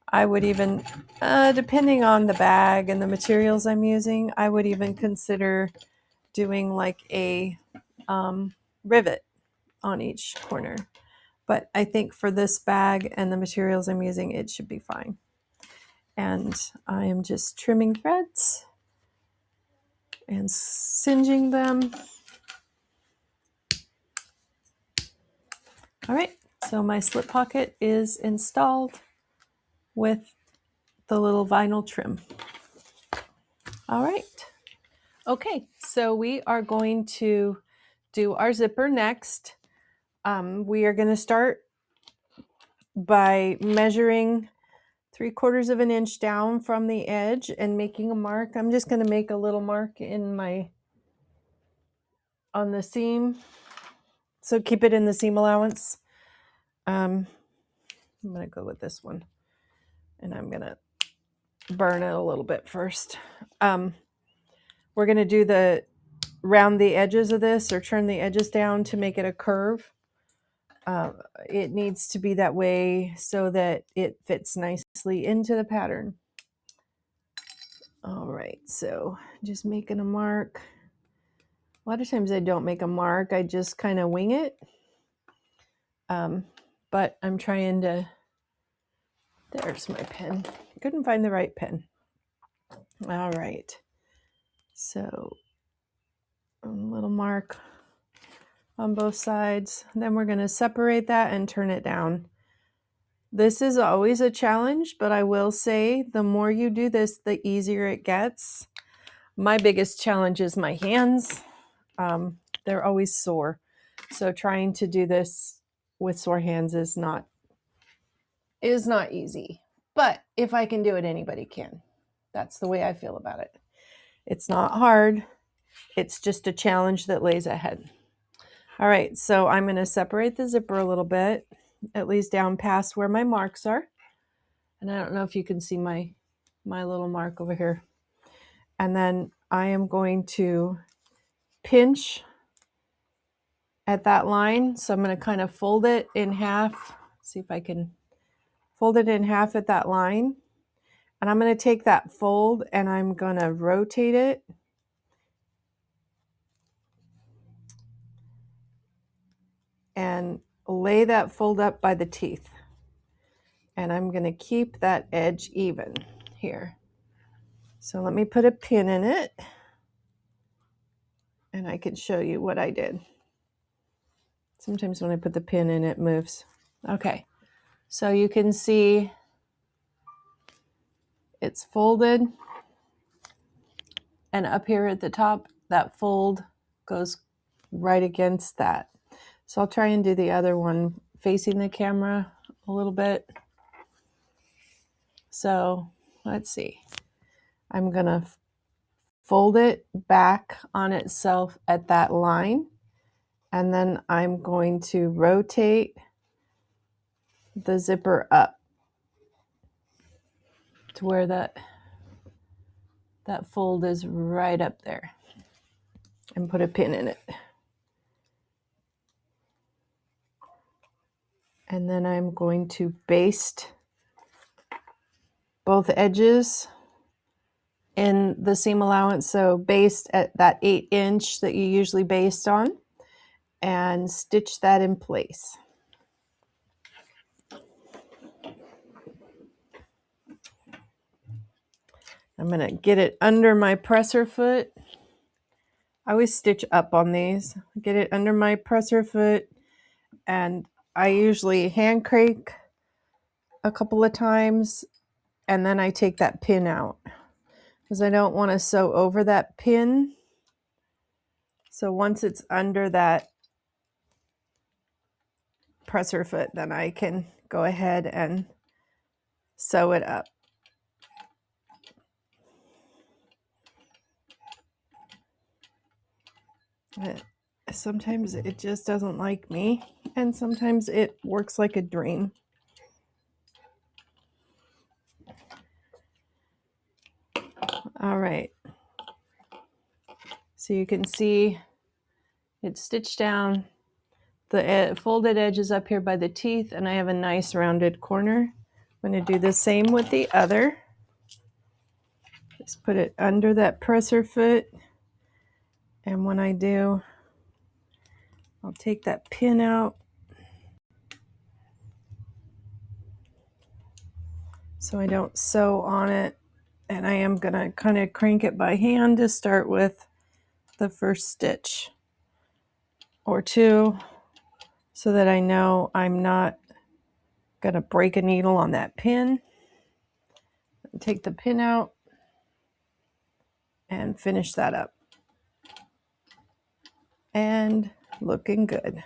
I would even, depending on the bag and the materials I'm using, I would even consider doing like a rivet on each corner. But I think for this bag and the materials I'm using, it should be fine. And I am just trimming threads and singeing them. All right, so my slip pocket is installed with the little vinyl trim. All right. Okay, so we are going to do our zipper next. We are going to start by measuring 3/4 of an inch down from the edge and making a mark. I'm just going to make a little mark on the seam. So keep it in the seam allowance. I'm going to go with this one, and I'm going to burn it a little bit first. We're going to do round the edges of this, or turn the edges down to make it a curve. It needs to be that way so that it fits nicely into the pattern. All right, so just making a mark. A lot of times I don't make a mark, I just kind of wing it. But I'm trying to, there's my pen. Couldn't find the right pen. All right, so a little mark on both sides. Then we're going to separate that and turn it down. This is always a challenge, but I will say the more you do this, the easier it gets. My biggest challenge is my hands. They're always sore. So trying to do this with sore hands is not easy. But if I can do it, anybody can. That's the way I feel about it. It's not hard. It's just a challenge that lays ahead. All right, so I'm going to separate the zipper a little bit, at least down past where my marks are. And I don't know if you can see my little mark over here. And then I am going to pinch at that line. So I'm going to kind of fold it in half. See if I can fold it in half at that line. And I'm going to take that fold and I'm going to rotate it. And lay that fold up by the teeth. And I'm going to keep that edge even here. So let me put a pin in it. And I can show you what I did. Sometimes when I put the pin in, it moves. Okay, so you can see it's folded. And up here at the top, that fold goes right against that. So I'll try and do the other one facing the camera a little bit. So let's see. I'm going to fold it back on itself at that line. And then I'm going to rotate the zipper up to where that fold is right up there, and put a pin in it. And then I'm going to baste both edges in the seam allowance. So baste at that 8" that you usually baste on, and stitch that in place. I'm going to get it under my presser foot. I always stitch up on these. Get it under my presser foot, and I usually hand crank a couple of times, and then I take that pin out because I don't want to sew over that pin. So once it's under that presser foot, then I can go ahead and sew it up. Sometimes it just doesn't like me, and sometimes it works like a dream. All right. So you can see it's stitched down. The folded edge is up here by the teeth, and I have a nice rounded corner. I'm going to do the same with the other. Just put it under that presser foot. And when I do, I'll take that pin out. So I don't sew on it. And I am going to kind of crank it by hand to start with the first stitch or two so that I know I'm not going to break a needle on that pin. Take the pin out and finish that up. And looking good.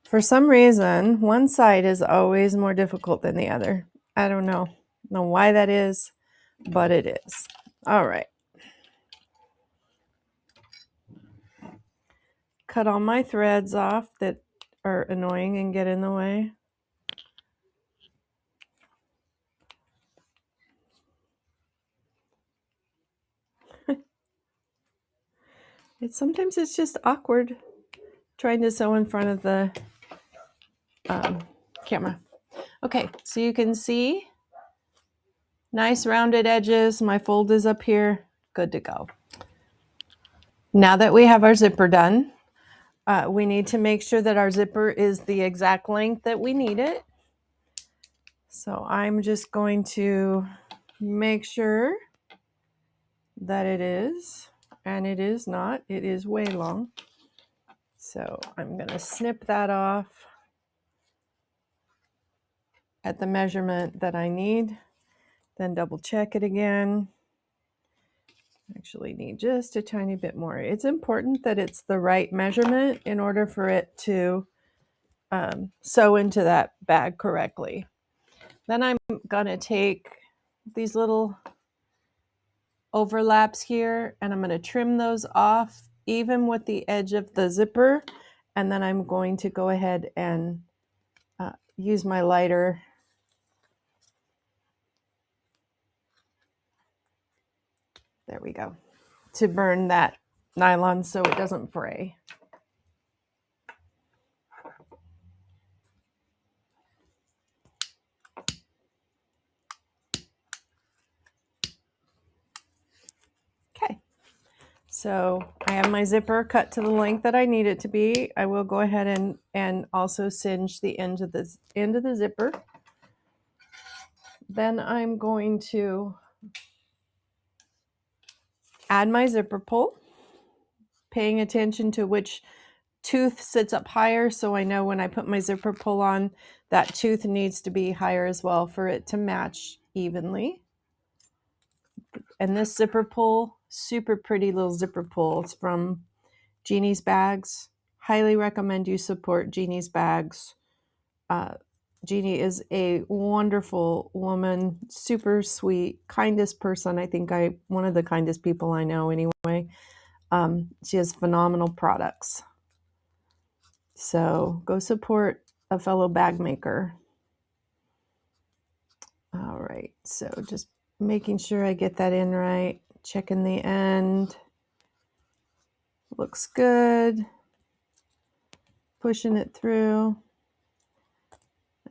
For some reason, one side is always more difficult than the other. I don't know why that is, but it is. All right. Cut all my threads off that are annoying and get in the way. Sometimes it's just awkward trying to sew in front of the camera. Okay, so you can see nice rounded edges. My fold is up here. Good to go. Now that we have our zipper done, we need to make sure that our zipper is the exact length that we need it. So I'm just going to make sure that it is, and it is not. It is way long. So I'm going to snip that off at the measurement that I need, then double check it again. Actually need just a tiny bit more. It's important that it's the right measurement in order for it to sew into that bag correctly. Then I'm going to take these little overlaps here and I'm going to trim those off even with the edge of the zipper, and then I'm going to go ahead and use my lighter there we go to burn that nylon so it doesn't fray. Okay, so I have my zipper cut to the length that I need it to be. I will go ahead and also singe the end of the zipper. Then I'm going to add my zipper pull, paying attention to which tooth sits up higher, so I know when I put my zipper pull on, that tooth needs to be higher as well for it to match evenly. And this zipper pull, super pretty little zipper pull. It's from Jeannie's Bags. Highly recommend you support Jeannie's Bags. Jeannie is a wonderful woman, super sweet, kindest person. I think one of the kindest people I know anyway. She has phenomenal products. So go support a fellow bag maker. All right, so just making sure I get that in right, checking the end. Looks good. Pushing it through.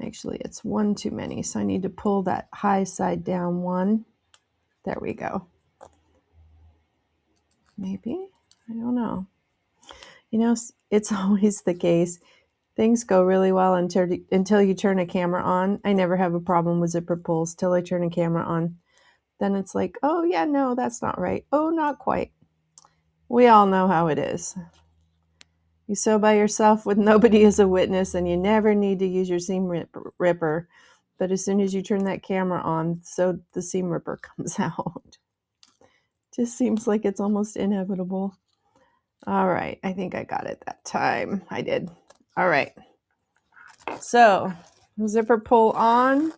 Actually, it's one too many, so I need to pull that high side down one. There we go. Maybe? I don't know. You know, it's always the case. Things go really well until you turn a camera on. I never have a problem with zipper pulls till I turn a camera on. Then it's like, oh yeah, no, that's not right. Oh, not quite. We all know how it is. You sew by yourself with nobody as a witness, and you never need to use your seam ripper. But as soon as you turn that camera on, so the seam ripper comes out. Just seems like it's almost inevitable. All right, I think I got it that time. I did. All right. So, zipper pull on.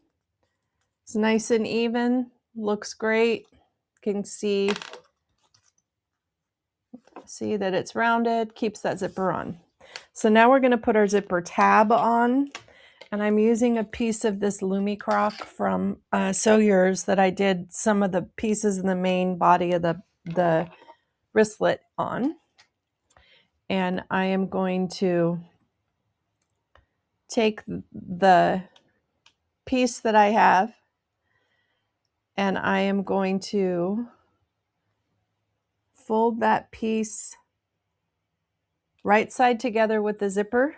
It's nice and even. Looks great. Can see that it's rounded, keeps that zipper on. So now we're going to put our zipper tab on, and I'm using a piece of this Lumicroc from Sew Yours that I did some of the pieces in the main body of the wristlet on. And I am going to take the piece that I have, and I am going to fold that piece right side together with the zipper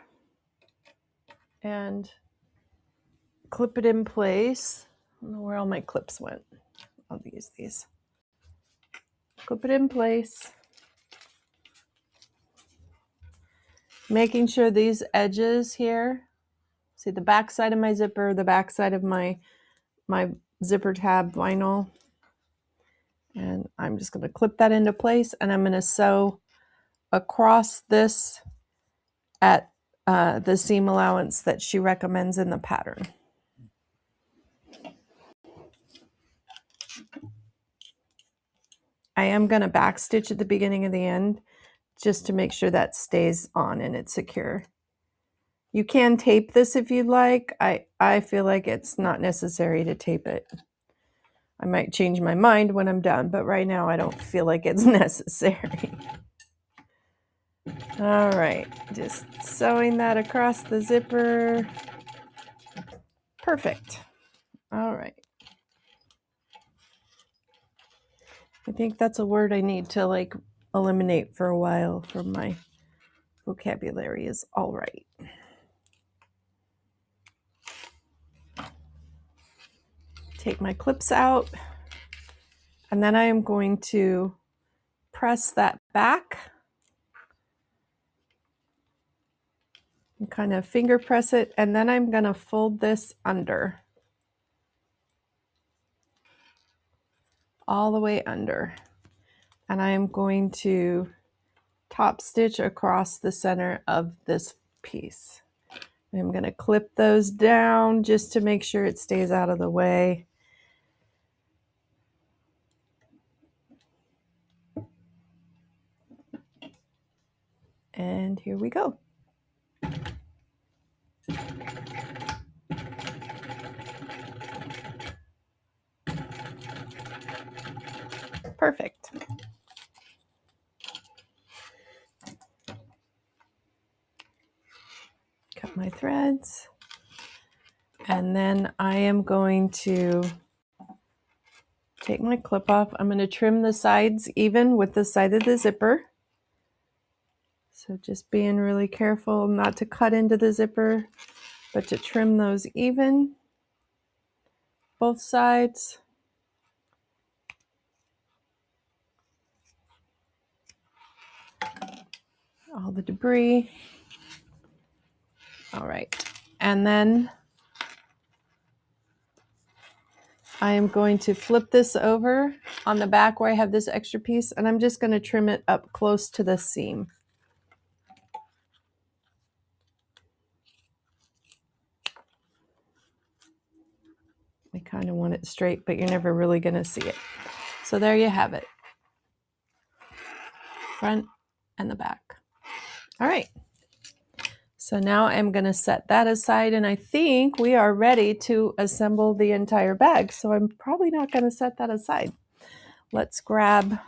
and clip it in place. I don't know where all my clips went. I'll use these. Clip it in place. Making sure these edges here, see the back side of my zipper, the back side of my zipper tab vinyl. And I'm just going to clip that into place, and I'm going to sew across this at the seam allowance that she recommends in the pattern. I am going to back stitch at the beginning of the end just to make sure that stays on and it's secure. You can tape this if you'd like. I feel like it's not necessary to tape it. I might change my mind when I'm done, but right now I don't feel like it's necessary. All right, just sewing that across the zipper. Perfect. All right. I think that's a word I need to like eliminate for a while from my vocabulary is all right. Take my clips out, and then I am going to press that back and kind of finger press it, and then I'm going to fold this under, all the way under, and I am going to top stitch across the center of this piece. I'm going to clip those down just to make sure it stays out of the way. And here we go. Perfect. Cut my threads. And then I am going to take my clip off. I'm going to trim the sides even with the side of the zipper. So just being really careful not to cut into the zipper, but to trim those even, both sides. All the debris. All right. And then I am going to flip this over on the back where I have this extra piece, and I'm just going to trim it up close to the seam. I kind of want it straight, but you're never really going to see it. So there you have it. Front and the back. All right. So now I'm going to set that aside, and I think we are ready to assemble the entire bag. So I'm probably not going to set that aside. Let's grab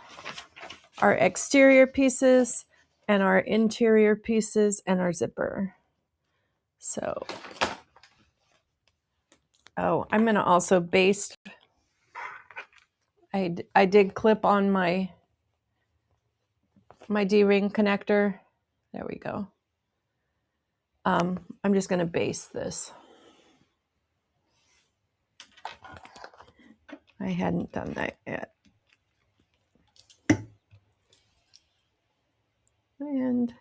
our exterior pieces and our interior pieces and our zipper. So, oh, I'm going to also baste. I did clip on my D-ring connector. There we go. I'm just going to baste this. I hadn't done that yet. And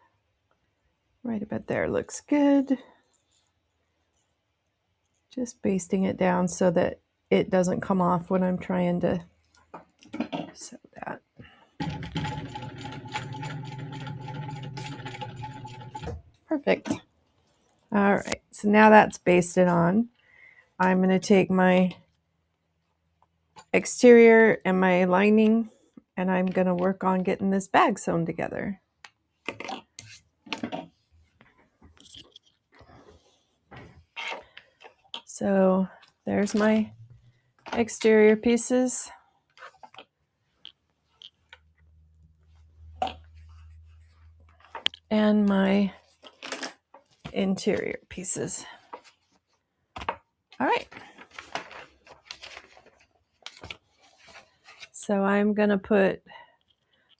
right about there looks good. Just basting it down so that it doesn't come off when I'm trying to sew that. Perfect. All right, so now that's basted on. I'm going to take my exterior and my lining, and I'm going to work on getting this bag sewn together. So there's my exterior pieces. And my interior pieces. All right. So I'm going to put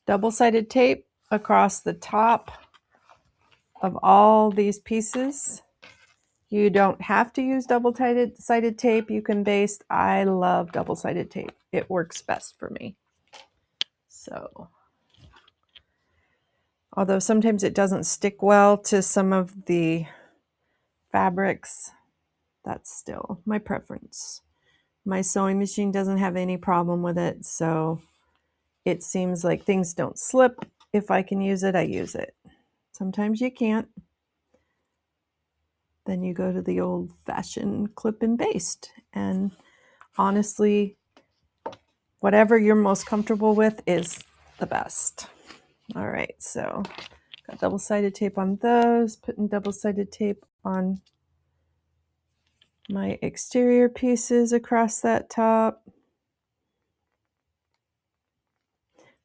double-sided tape across the top of all these pieces. You don't have to use double-sided tape. You can baste. I love double-sided tape. It works best for me. So, although sometimes it doesn't stick well to some of the fabrics, that's still my preference. My sewing machine doesn't have any problem with it, so it seems like things don't slip. If I can use it, I use it. Sometimes you can't. Then you go to the old-fashioned clip and baste. And honestly, whatever you're most comfortable with is the best. All right, so got double-sided tape on those, putting double-sided tape on my exterior pieces across that top.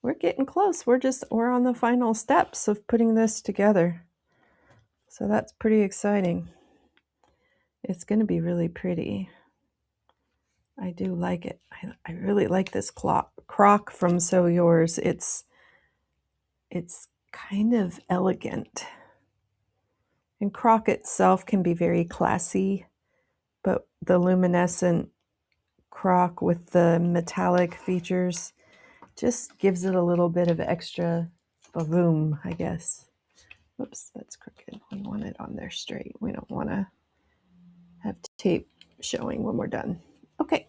We're getting close. We're on the final steps of putting this together. So that's pretty exciting. It's going to be really pretty. I do like it. I really like this crock from Sew Yours. It's kind of elegant. And crock itself can be very classy, but the luminescent crock with the metallic features just gives it a little bit of extra boom, I guess. Whoops, that's crooked. We want it on there straight. We don't want to have tape showing when we're done. Okay.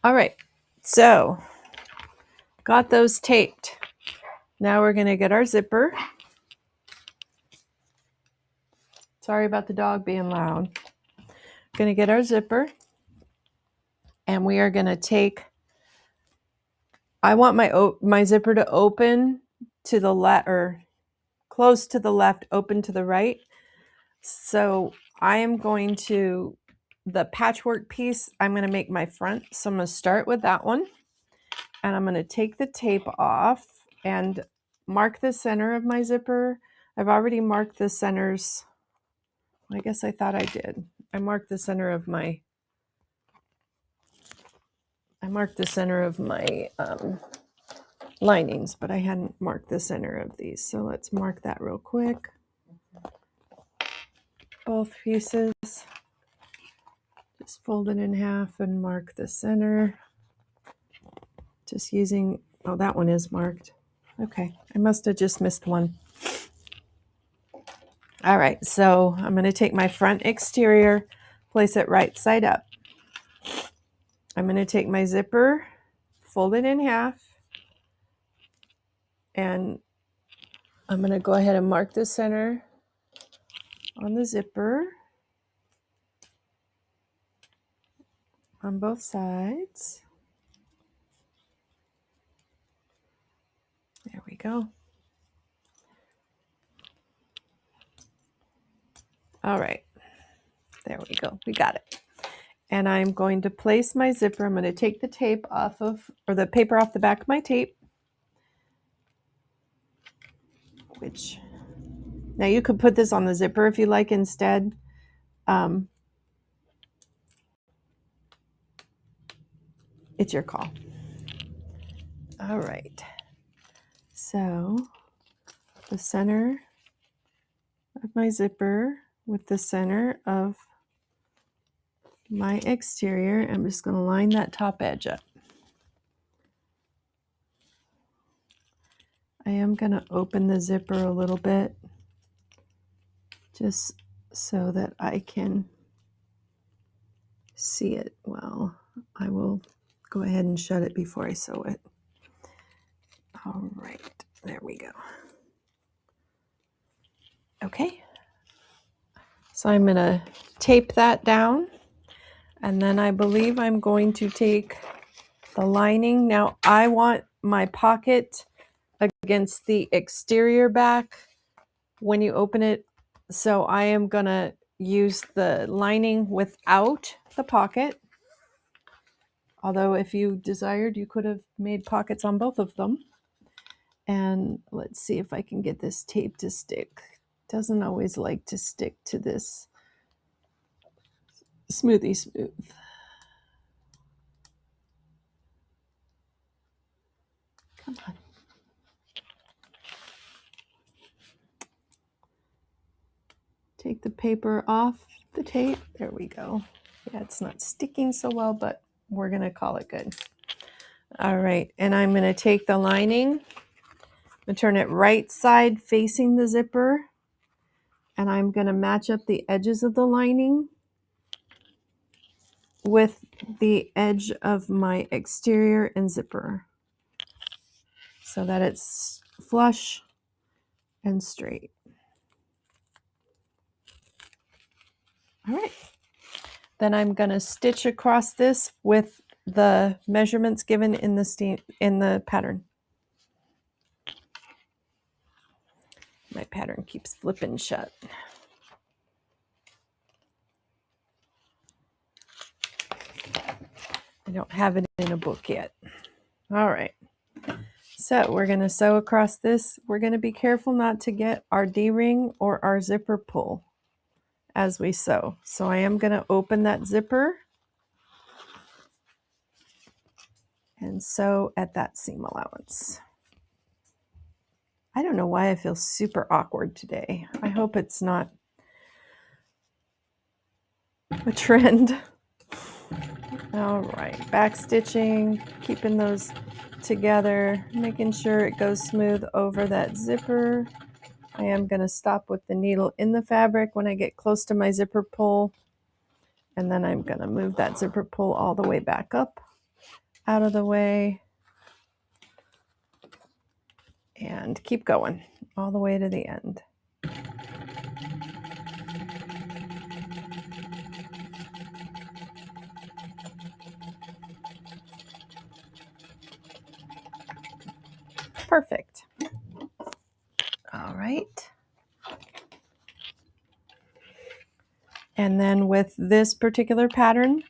All right. So, got those taped. Now we're going to get our zipper. Sorry about the dog being loud. Going to get our zipper. And we are going to take, I want my zipper to open to the left, or close to the left, open to the right. So I am going to, the patchwork piece, I'm going to make my front. So I'm going to start with that one. And I'm going to take the tape off and mark the center of my zipper. I've already marked the centers. I guess I thought I did. I marked the center of my linings, but I hadn't marked the center of these. So let's mark that real quick. Both pieces. Just fold it in half and mark the center. Just using, oh, that one is marked. Okay, I must have just missed one. All right, so I'm going to take my front exterior, place it right side up. I'm going to take my zipper, fold it in half, and I'm going to go ahead and mark the center on the zipper on both sides. There we go. All right, there we go. We got it. And I'm going to place my zipper. I'm going to take the tape off of, or the paper off the back of my tape, which, now you could put this on the zipper if you like instead. It's your call. All right. So the center of my zipper with the center of my exterior, I'm just going to line that top edge up. I am going to open the zipper a little bit just so that I can see it well. I will go ahead and shut it before I sew it. All right, there we go. Okay, so I'm going to tape that down, and then I believe I'm going to take the lining. Now I want my pocket against the exterior back when you open it, so I am going to use the lining without the pocket. Although if you desired, you could have made pockets on both of them. And let's see if I can get this tape to stick. Doesn't always like to stick to this smoothie smooth. Come on. take the paper off the tape. There we go. Yeah, it's not sticking so well, but we're going to call it good. All right, and I'm going to take the lining, I'm going to turn it right side facing the zipper, and I'm going to match up the edges of the lining with the edge of my exterior and zipper so that it's flush and straight. All right. Then I'm going to stitch across this with the measurements given in the pattern. My pattern keeps flipping shut. I don't have it in a book yet. All right. So we're going to sew across this. We're going to be careful not to get our D-ring or our zipper pull as we sew. So I am going to open that zipper and sew at that seam allowance. I don't know why I feel super awkward today. I hope it's not a trend. All right, back stitching, keeping those together, making sure it goes smooth over that zipper. I am going to stop with the needle in the fabric when I get close to my zipper pull, and then I'm going to move that zipper pull all the way back up, out of the way, and keep going all the way to the end. Perfect. All right. And then with this particular pattern,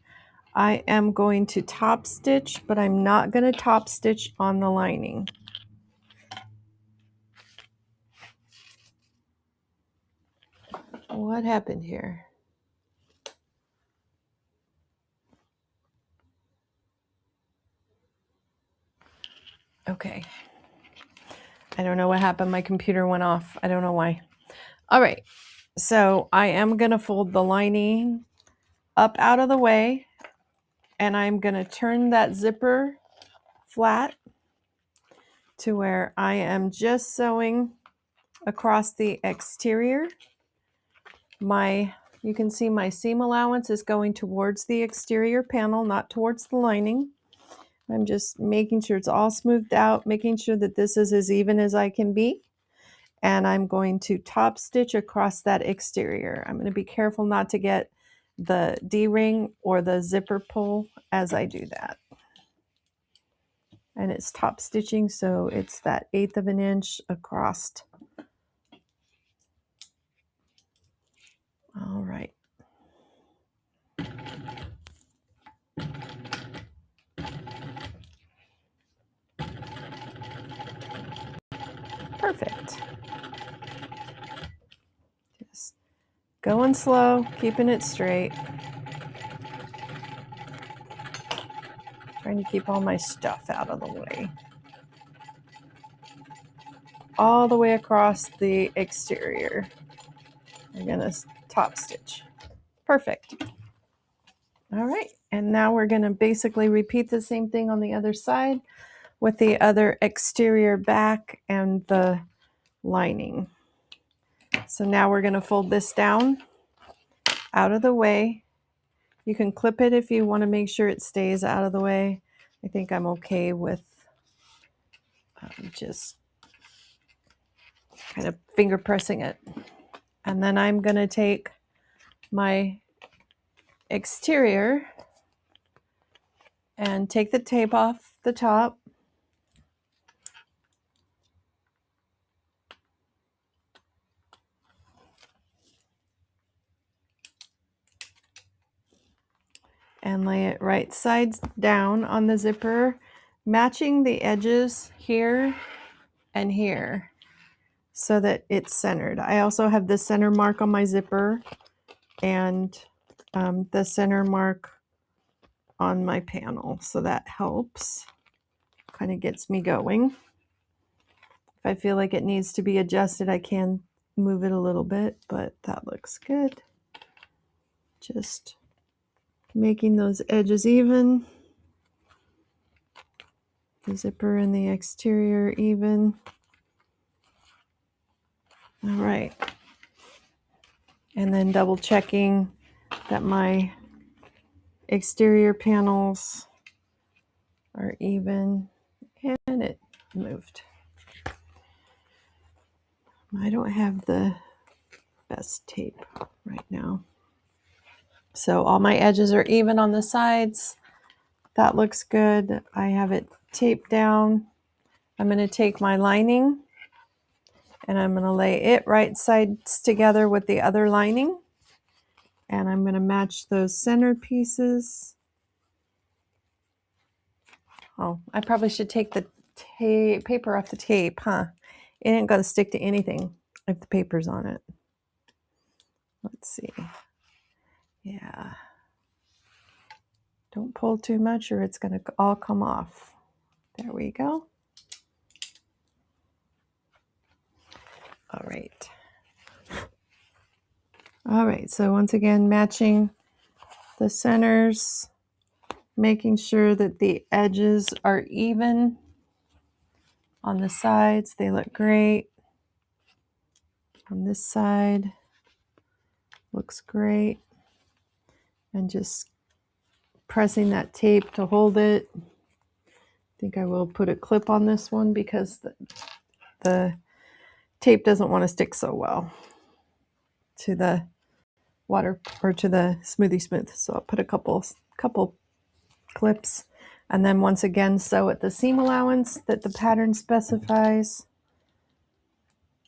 I am going to top stitch, but I'm not going to top stitch on the lining. What happened here? Okay. I don't know what happened. My computer went off. I don't know why. All right. So I am going to fold the lining up out of the way, and I'm going to turn that zipper flat to where I am just sewing across the exterior. You can see my seam allowance is going towards the exterior panel, not towards the lining. I'm just making sure it's all smoothed out, making sure that this is as even as I can be. And I'm going to top stitch across that exterior. I'm going to be careful not to get the D-ring or the zipper pull as I do that. And it's top stitching, so it's that 1/8 of an inch across. All right. Perfect. Just going slow, keeping it straight. Trying to keep all my stuff out of the way. All the way across the exterior. I'm going to top stitch. Perfect. All right. And now we're going to basically repeat the same thing on the other side with the other exterior back and the lining. So now we're going to fold this down out of the way. You can clip it if you want to make sure it stays out of the way. I think I'm okay with just kind of finger pressing it. And then I'm going to take my exterior and take the tape off the top. And lay it right sides down on the zipper, matching the edges here and here so that it's centered. I also have the center mark on my zipper and the center mark on my panel, so that helps, kind of gets me going. If I feel like it needs to be adjusted, I can move it a little bit, but that looks good. Just making those edges even. The zipper and the exterior even. All right. And then double checking that my exterior panels are even, and it moved. I don't have the best tape right now. So all my edges are even on the sides. That looks good. I have it taped down. I'm going to take my lining and I'm going to lay it right sides together with the other lining. And I'm going to match those center pieces. Oh, I probably should take the paper off the tape, huh? It ain't going to stick to anything if the paper's on it. Let's see. Yeah. Don't pull too much or it's going to all come off. There we go. All right. All right, so once again, matching the centers, making sure that the edges are even on the sides. They look great. On this side, looks great. And just pressing that tape to hold it. I think I will put a clip on this one because the tape doesn't want to stick so well to the water or to the Smoothie Smooth. So I'll put a couple clips and then once again sew at the seam allowance that the pattern specifies.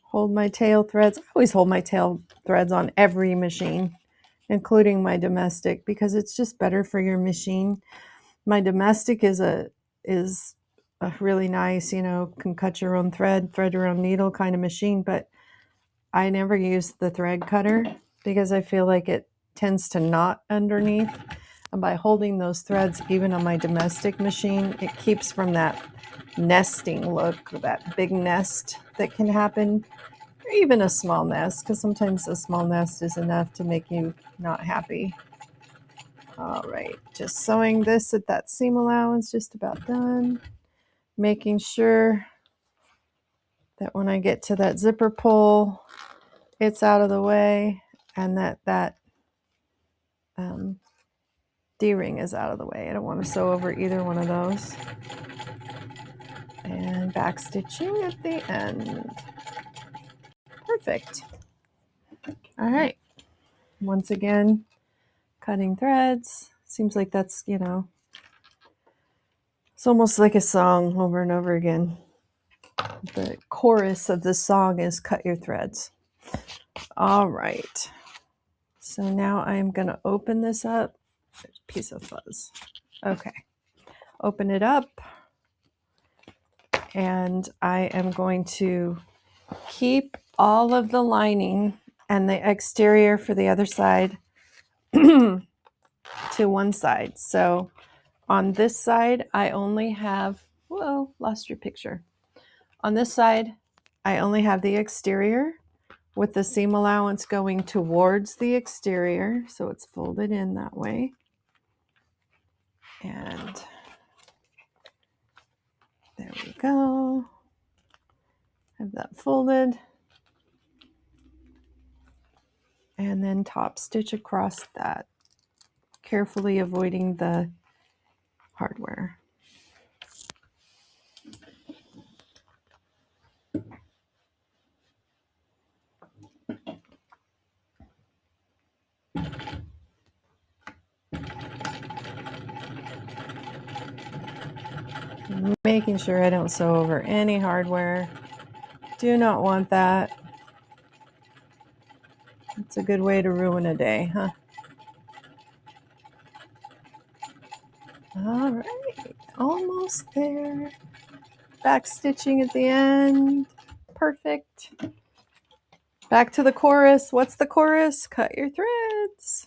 Hold my tail threads. I always hold my tail threads on every machine, including my domestic, because it's just better for your machine. My domestic is a really nice, can cut your own thread your own needle kind of machine, but I never use the thread cutter because I feel like it tends to knot underneath. And by holding those threads, even on my domestic machine, it keeps from that nesting look, that big nest that can happen, or even a small nest, because sometimes a small nest is enough to make you not happy. All right, just sewing this at that seam allowance, just about done. Making sure that when I get to that zipper pull, it's out of the way and that D-ring is out of the way. I don't want to sew over either one of those. And back stitching at the end. Perfect. All right. Once again, cutting threads. Seems like that's, it's almost like a song over and over again. The chorus of the song is cut your threads. All right. So now I'm going to open this up. There's a piece of fuzz. Okay. Open it up. And I am going to keep all of the lining and the exterior for the other side to one side. So on this side, I only have, whoa, lost your picture. On this side, I only have the exterior with the seam allowance going towards the exterior. So it's folded in that way. And there we go. Have that folded. And then top stitch across that, carefully avoiding the hardware. Making sure I don't sew over any hardware. Do not want that. It's a good way to ruin a day, huh? All right, almost there. Back stitching at the end. Perfect. Back to the chorus. What's the chorus? Cut your threads.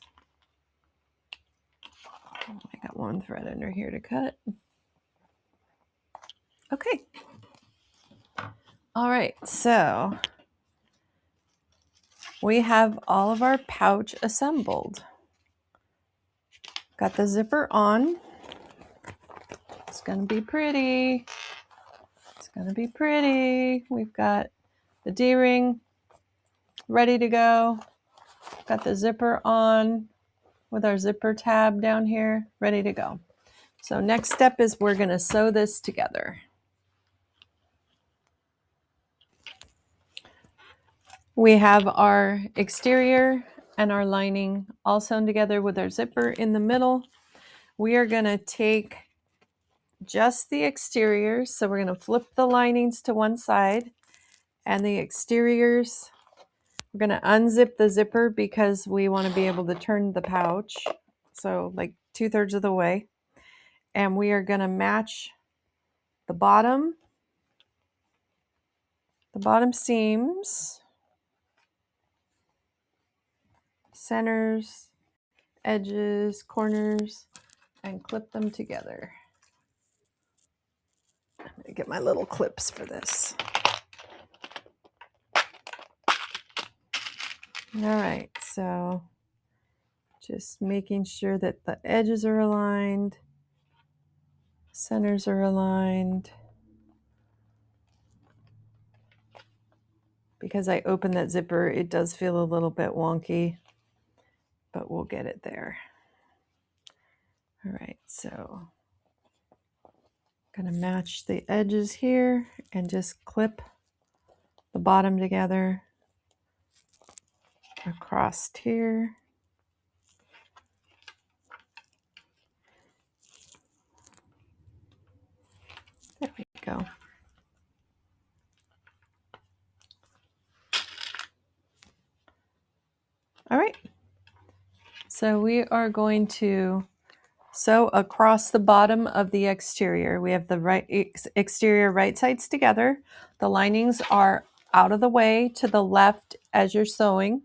Oh, I got one thread under here to cut. Okay. All right, so we have all of our pouch assembled. Got the zipper on. It's gonna be pretty. It's gonna be pretty. We've got the D-ring ready to go. Got the zipper on with our zipper tab down here, ready to go. So next step is we're gonna sew this together. We have our exterior and our lining all sewn together with our zipper in the middle. We are gonna take just the exteriors. So we're gonna flip the linings to one side and the exteriors. We're gonna unzip the zipper because we wanna be able to turn the pouch. So like 2/3 of the way. And we are gonna match the bottom seams, centers, edges, corners, and clip them together. I'm gonna get my little clips for this. All right, so just making sure that the edges are aligned, centers are aligned. Because I opened that zipper, it does feel a little bit wonky, but we'll get it there. All right, so I'm gonna match the edges here and just clip the bottom together across here. There we go. All right. So we are going to sew across the bottom of the exterior. We have the exterior right sides together. The linings are out of the way to the left as you're sewing.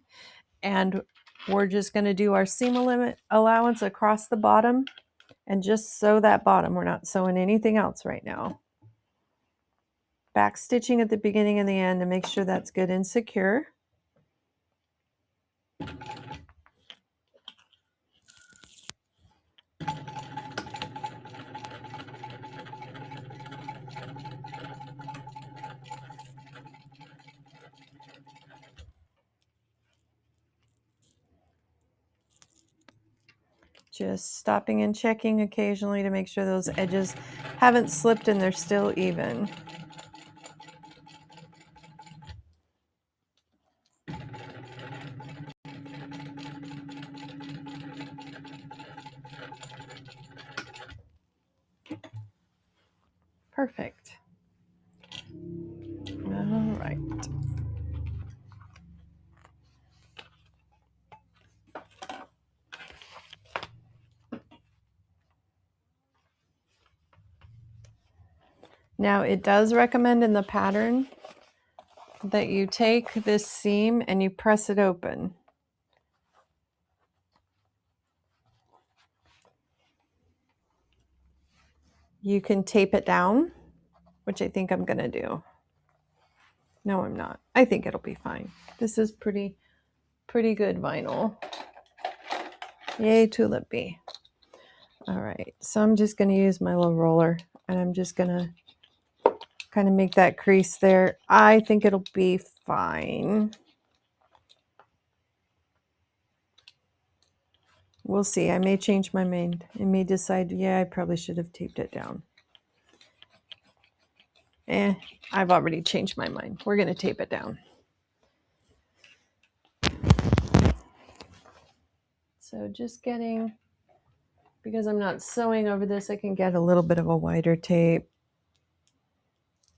And we're just going to do our seam allowance across the bottom and just sew that bottom. We're not sewing anything else right now. Back stitching at the beginning and the end to make sure that's good and secure. Just stopping and checking occasionally to make sure those edges haven't slipped and they're still even. Perfect. All right. Now it does recommend in the pattern that you take this seam and you press it open. You can tape it down, which I think I'm gonna do. No, I'm not. I think it'll be fine. This is pretty good vinyl. Yay, Tulip Bee. All right, so I'm just gonna use my little roller and I'm just gonna kind of make that crease there. I think it'll be fine. We'll see. I may change my mind. I may decide, yeah, I probably should have taped it down. I've already changed my mind. We're going to tape it down. So just getting, because I'm not sewing over this, I can get a little bit of a wider tape.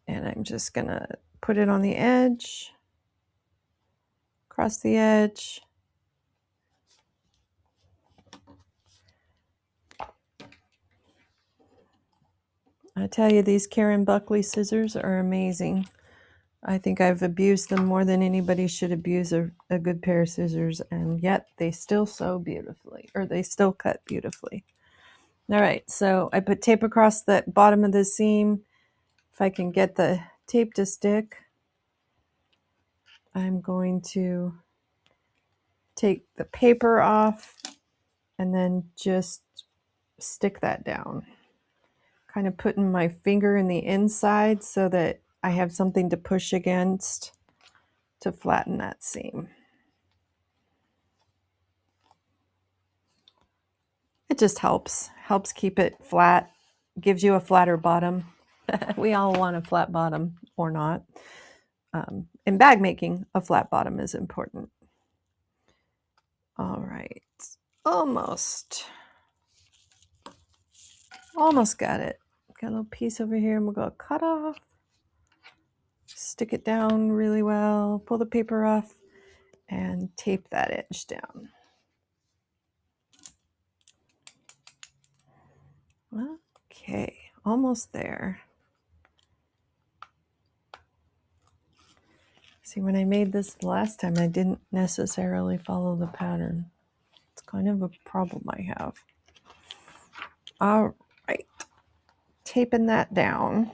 And I'm just going to put it on the edge, across the edge. I tell you, these Karen Buckley scissors are amazing. I think I've abused them more than anybody should abuse a good pair of scissors, and yet they still sew beautifully, or they still cut beautifully. All right, so I put tape across the bottom of the seam. If I can get the tape to stick, I'm going to take the paper off and then just stick that down. Kind of putting my finger in the inside so that I have something to push against to flatten that seam. It just helps keep it flat, gives you a flatter bottom. We all want a flat bottom or not. In bag making, a flat bottom is important. All right, almost got it. Got a little piece over here, and we're going to cut off, stick it down really well, pull the paper off, and tape that edge down. Okay, almost there. See, when I made this the last time, I didn't necessarily follow the pattern. It's kind of a problem I have. All right, taping that down.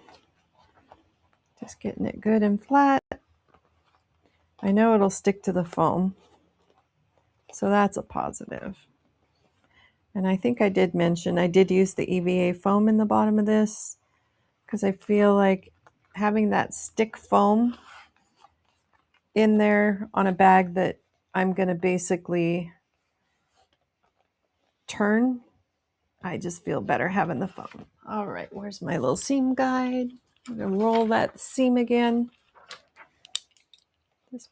Just getting it good and flat. I know it'll stick to the foam, so that's a positive. And I think I did mention I did use the EVA foam in the bottom of this because I feel like having that stick foam in there on a bag that I'm going to basically turn, I just feel better having the foam. All right, where's my little seam guide? I'm going to roll that seam again. Just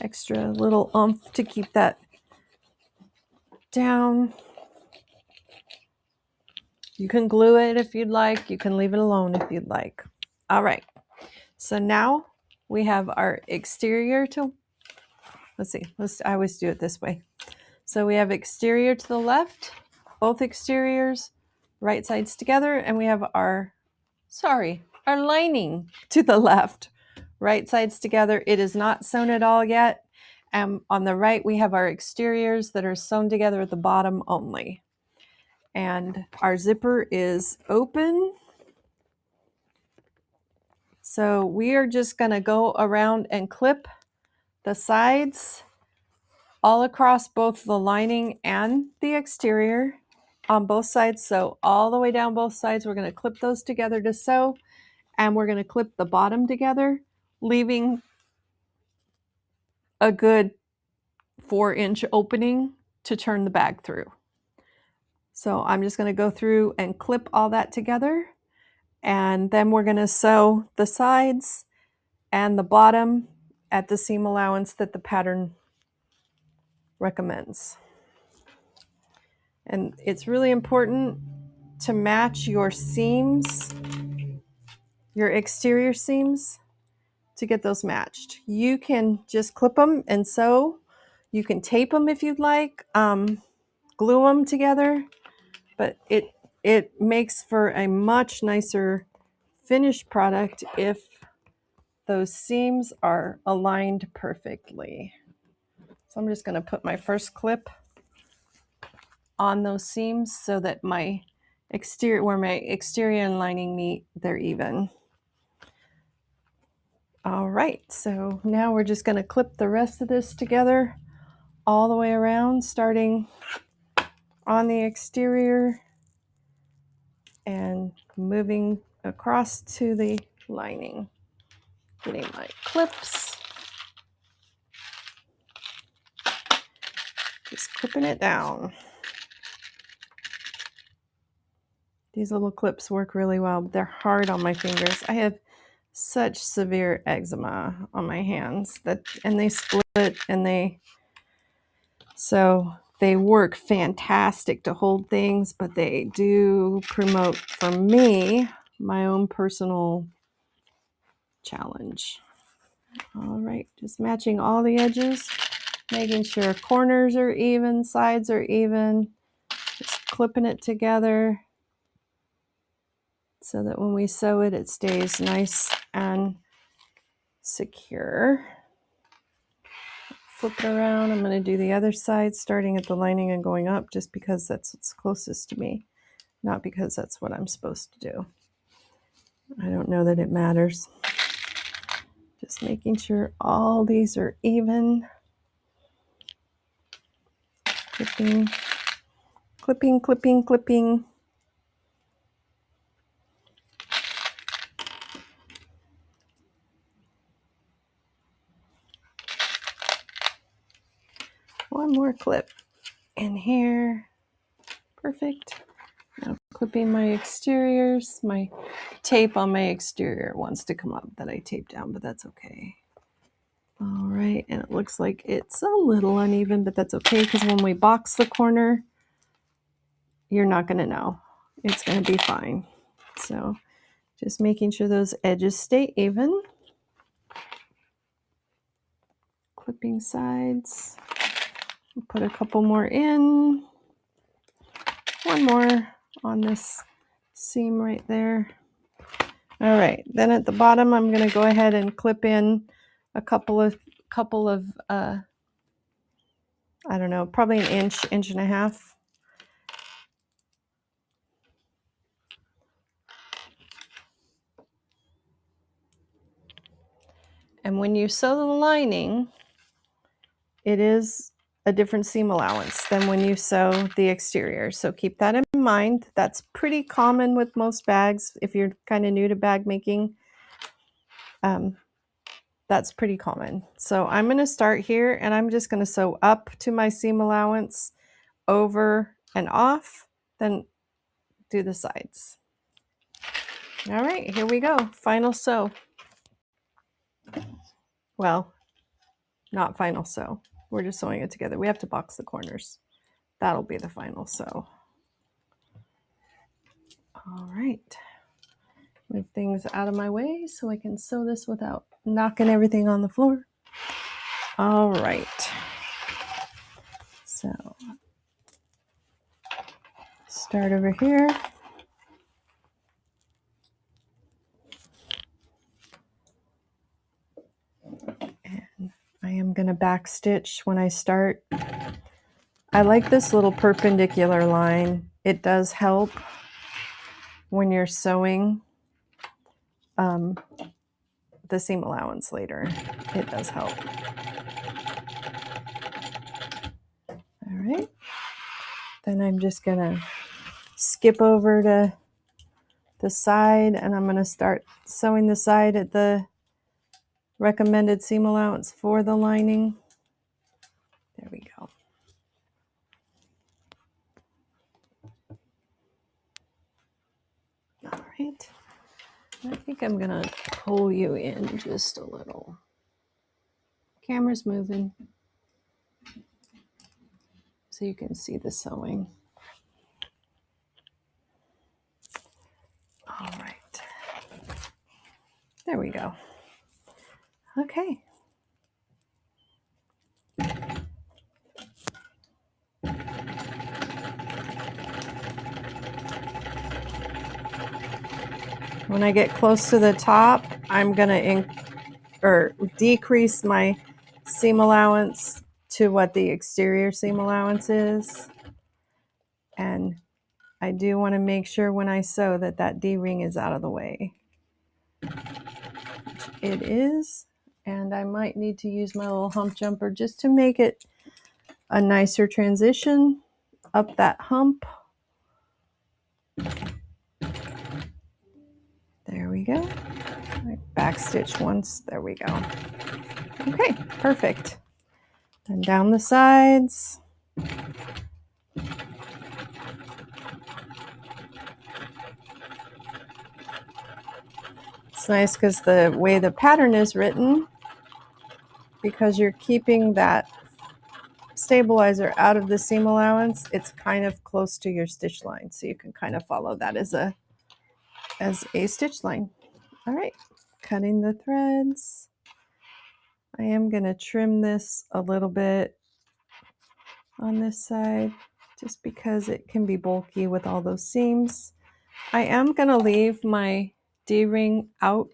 extra little oomph to keep that down. You can glue it if you'd like. You can leave it alone if you'd like. All right, so now we have our exterior to, let's see, I always do it this way. So we have exterior to the left, both exteriors, right sides together, and we have our lining to the left, right sides together. It is not sewn at all yet. And on the right, we have our exteriors that are sewn together at the bottom only. And our zipper is open. So we are just going to go around and clip the sides all across both the lining and the exterior on both sides. So all the way down both sides, we're going to clip those together to sew, and we're going to clip the bottom together, leaving a good 4-inch opening to turn the bag through. So I'm just going to go through and clip all that together, and then we're going to sew the sides and the bottom at the seam allowance that the pattern recommends. And it's really important to match your seams, your exterior seams, to get those matched. You can just clip them and sew. You can tape them if you'd like, glue them together, but it makes for a much nicer finished product if those seams are aligned perfectly. So I'm just going to put my first clip on those seams so that my exterior, where my exterior and lining meet, they're even. All right, so now we're just going to clip the rest of this together all the way around, starting on the exterior and moving across to the lining. Getting my clips, just clipping it down. These little clips work really well, but they're hard on my fingers. I have such severe eczema on my hands and they split, and so they work fantastic to hold things, but they do promote, for me, my own personal challenge. All right, just matching all the edges, making sure corners are even, sides are even, just clipping it together so that when we sew it, it stays nice and secure. Flip it around. I'm going to do the other side, starting at the lining and going up, just because that's what's closest to me, not because that's what I'm supposed to do. I don't know that it matters. Just making sure all these are even. Clipping, clipping, clipping, clipping. One more clip in here. Perfect. Now clipping my exteriors. My tape on my exterior wants to come up that I taped down, but that's okay. All right, and it looks like it's a little uneven, but that's okay because when we box the corner, you're not going to know. It's going to be fine. So just making sure those edges stay even. Clipping sides. Put a couple more in. One more on this seam right there. All right, then at the bottom, I'm going to go ahead and clip in a couple of I don't know, probably an inch, inch and a half. And when you sew the lining, it is a different seam allowance than when you sew the exterior. So keep that in mind. That's pretty common with most bags. If you're kind of new to bag making, that's pretty common. So I'm going to start here and I'm just going to sew up to my seam allowance, over and off, then do the sides. All right, here we go. Final sew. Well, not final sew. We're just sewing it together. We have to box the corners. That'll be the final sew. All right. Move things out of my way so I can sew this without knocking everything on the floor. All right. So start over here. And I am going to back stitch when I start. I like this little perpendicular line. It does help when you're sewing the seam allowance later. It does help. All right. Then I'm just going to skip over to the side and I'm going to start sewing the side at the recommended seam allowance for the lining. There we go. All right. I think I'm going to pull you in just a little. Camera's moving so you can see the sewing. All right. There we go. Okay. When I get close to the top, I'm going to decrease my seam allowance to what the exterior seam allowance is. And I do want to make sure when I sew that that D-ring is out of the way. It is, and I might need to use my little hump jumper just to make it a nicer transition up that hump. There we go. Back stitch once. There we go. Okay, perfect. Then down the sides. It's nice because the way the pattern is written, because you're keeping that stabilizer out of the seam allowance, it's kind of close to your stitch line. So you can kind of follow that as a stitch line. All right, cutting the threads. I am going to trim this a little bit on this side just because it can be bulky with all those seams. I am going to leave my D-ring out.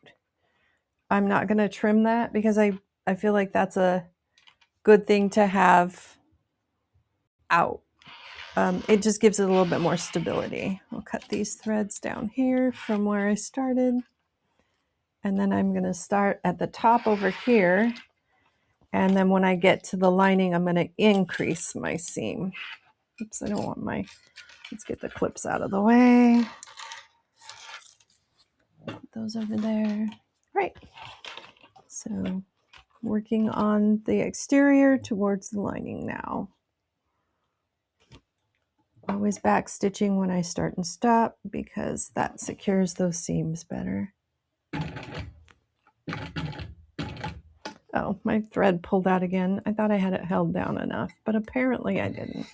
I'm not going to trim that because I feel like that's a good thing to have out. It just gives it a little bit more stability. I'll cut these threads down here from where I started. And then I'm going to start at the top over here And then when I get to the lining, I'm going to increase my seam. Oops, I don't want my, let's get the clips out of the way. Put those over there. Right. So working on the exterior towards the lining now. Always back stitching when I start and stop because that secures those seams better. Oh, my thread pulled out again. I thought I had it held down enough, but apparently I didn't.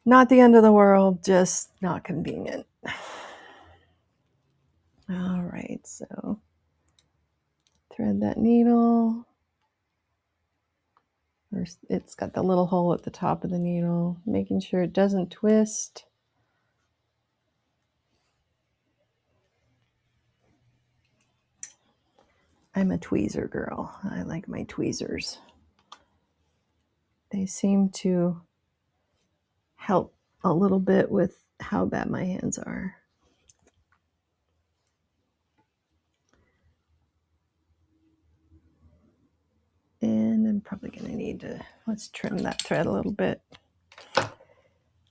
Not the end of the world, just not convenient. All right, so thread that needle. It's got the little hole at the top of the needle, making sure it doesn't twist. I'm a tweezer girl. I like my tweezers. They seem to help a little bit with how bad my hands are. And I'm probably going to need to, let's trim that thread a little bit.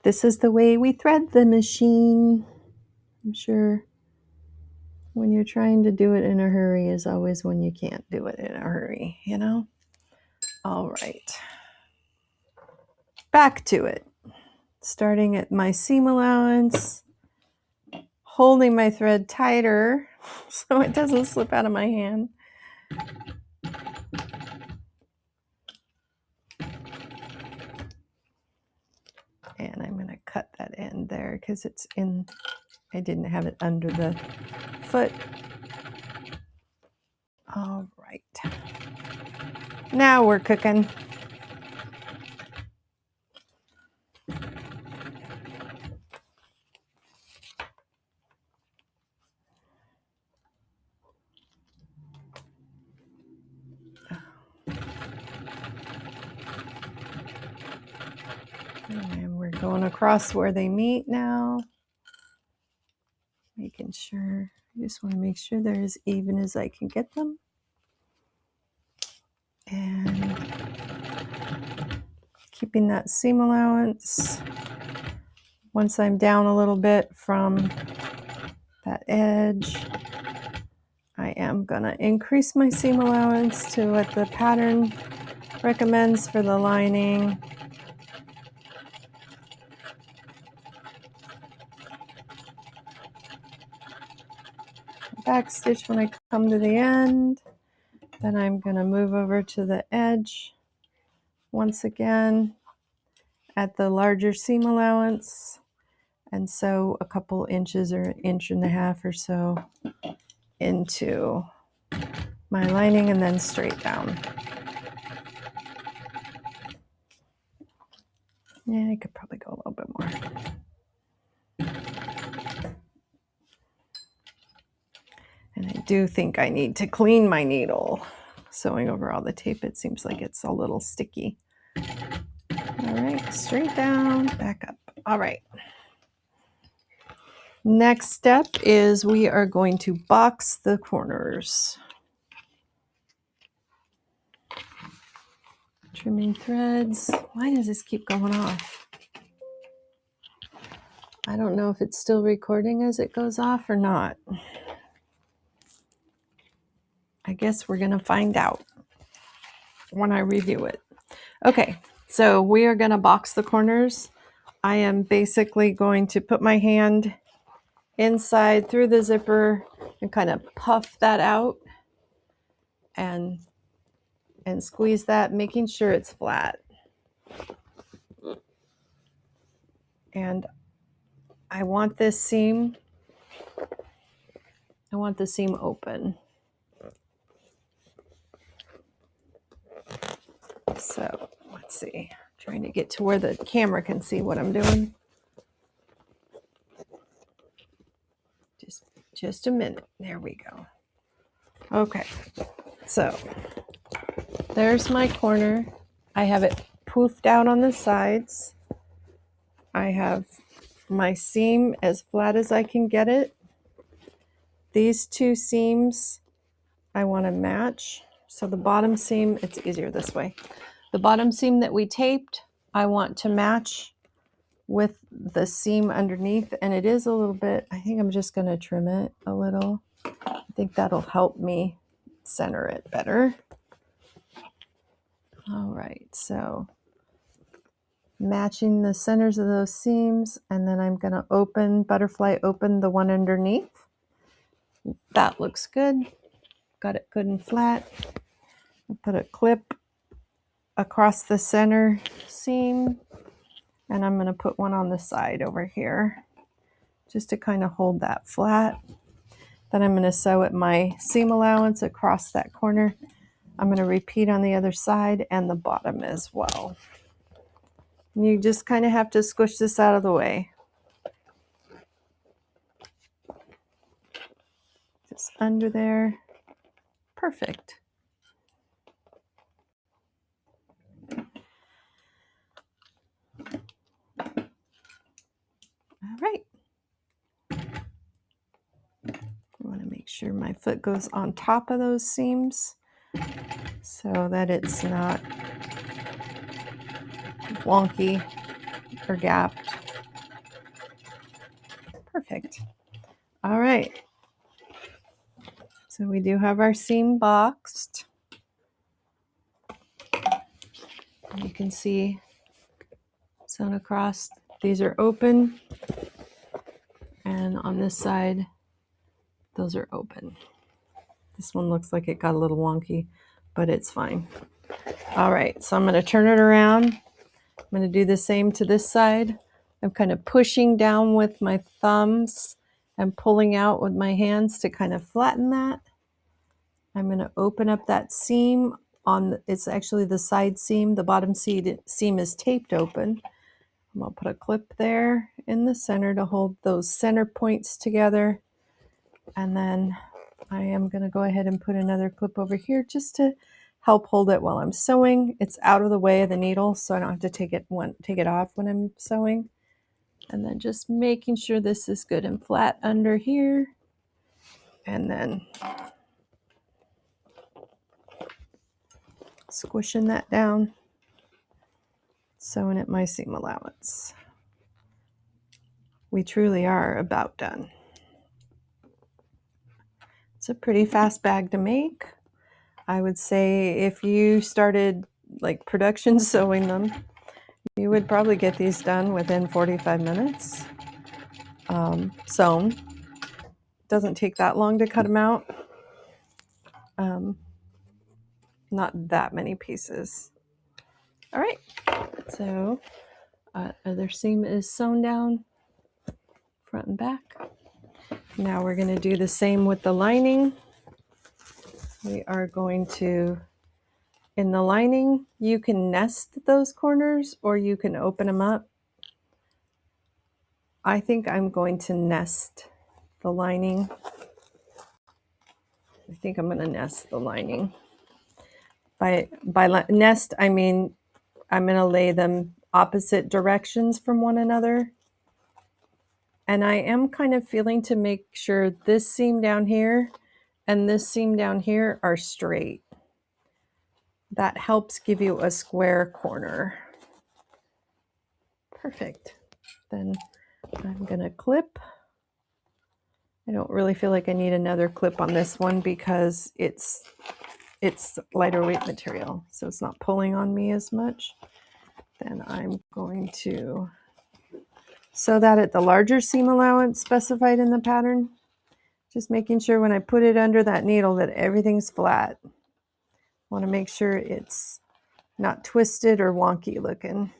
This is the way we thread the machine. I'm sure when you're trying to do it in a hurry is always when you can't do it in a hurry, you know? All right. Back to it. Starting at my seam allowance, holding my thread tighter so it doesn't slip out of my hand. And I'm going to cut that end there because it's in, I didn't have it under the foot. All right. Now we're cooking. And we're going across where they meet now. Making sure, I just want to make sure they're as even as I can get them. And keeping that seam allowance. Once I'm down a little bit from that edge, I am going to increase my seam allowance to what the pattern recommends for the lining. Back stitch when I come to the end. Then I'm going to move over to the edge once again at the larger seam allowance, and sew a couple inches or an inch and a half or so into my lining and then straight down. Yeah, I could probably go a little bit more. And I do think I need to clean my needle. Sewing over all the tape, it seems like it's a little sticky. All right, straight down, back up. All right. Next step is we are going to box the corners. Trimming threads. Why does this keep going off? I don't know if it's still recording as it goes off or not. I guess we're going to find out when I review it. Okay, so we are going to box the corners. I am basically going to put my hand inside through the zipper and kind of puff that out and squeeze that, making sure it's flat. And I want this seam, open. So let's see, trying to get to where the camera can see what I'm doing. Just a minute. There we go. Okay, so there's my corner. I have it poofed out on the sides. I have my seam as flat as I can get it. These two seams I want to match. So the bottom seam, it's easier this way. The bottom seam that we taped, I want to match with the seam underneath, and it is a little bit, I think I'm just going to trim it a little. I think that'll help me center it better. All right, so matching the centers of those seams, and then I'm going to butterfly open the one underneath. That looks good. Got it good and flat. I'll put a clip across the center seam, and I'm going to put one on the side over here just to kind of hold that flat. Then I'm going to sew at my seam allowance across that corner. I'm going to repeat on the other side and the bottom as well. And you just kind of have to squish this out of the way. Just under there. Perfect. All right. I want to make sure my foot goes on top of those seams so that it's not wonky or gapped. Perfect. All right. So we do have our seam boxed. You can see sewn across. These are open. And on this side, those are open. This one looks like it got a little wonky, but it's fine. All right, so I'm going to turn it around. I'm going to do the same to this side. I'm kind of pushing down with my thumbs and pulling out with my hands to kind of flatten that. I'm going to open up that seam it's actually the side seam. The bottom seam is taped open. I'm going to put a clip there in the center to hold those center points together. And then I am going to go ahead and put another clip over here just to help hold it while I'm sewing. It's out of the way of the needle, so I don't have to take it off when I'm sewing. And then just making sure this is good and flat under here. And then squishing that down, sewing at my seam allowance. We truly are about done. It's a pretty fast bag to make. I would say if you started like production sewing them, you would probably get these done within 45 minutes. Sewn. Doesn't take that long to cut them out. Not that many pieces. All right, so other seam is sewn down, front and back. Now we're going to do the same with the lining. We are going to, in the lining, you can nest those corners or you can open them up. I think I'm going to nest the lining. I think I'm going to nest the lining. By nest, I mean I'm going to lay them opposite directions from one another. And I am kind of feeling to make sure this seam down here and this seam down here are straight. That helps give you a square corner. Perfect. Then I'm going to clip. I don't really feel like I need another clip on this one because it's lighter weight material, so it's not pulling on me as much. Then I'm going to sew that at the larger seam allowance specified in the pattern. Just making sure when I put it under that needle that everything's flat. I want to make sure it's not twisted or wonky looking.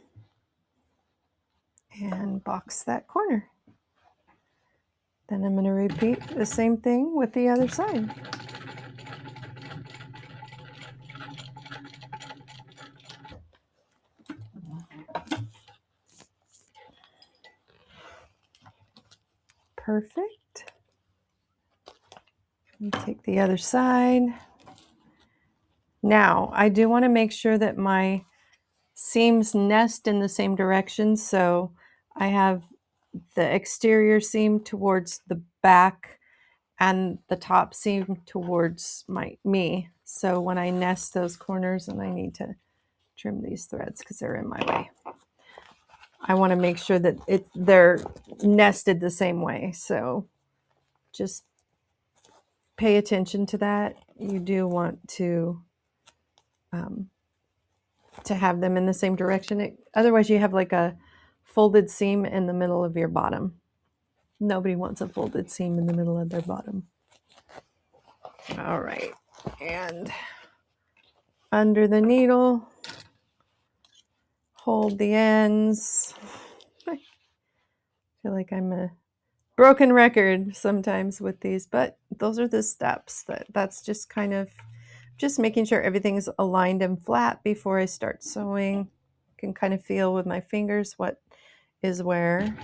And box that corner. Then I'm going to repeat the same thing with the other side. Perfect. Let me take the other side. Now, I do want to make sure that my seams nest in the same direction, so I have the exterior seam towards the back and the top seam towards me. So when I nest those corners, and I need to trim these threads because they're in my way, I want to make sure that they're nested the same way. So just pay attention to that. You do want to have them in the same direction. Otherwise, you have like a folded seam in the middle of your bottom. Nobody wants a folded seam in the middle of their bottom. All right, and under the needle, hold the ends. I feel like I'm a broken record sometimes with these, but those are the steps. That's just kind of just making sure everything's aligned and flat before I start sewing. I can kind of feel with my fingers what is where.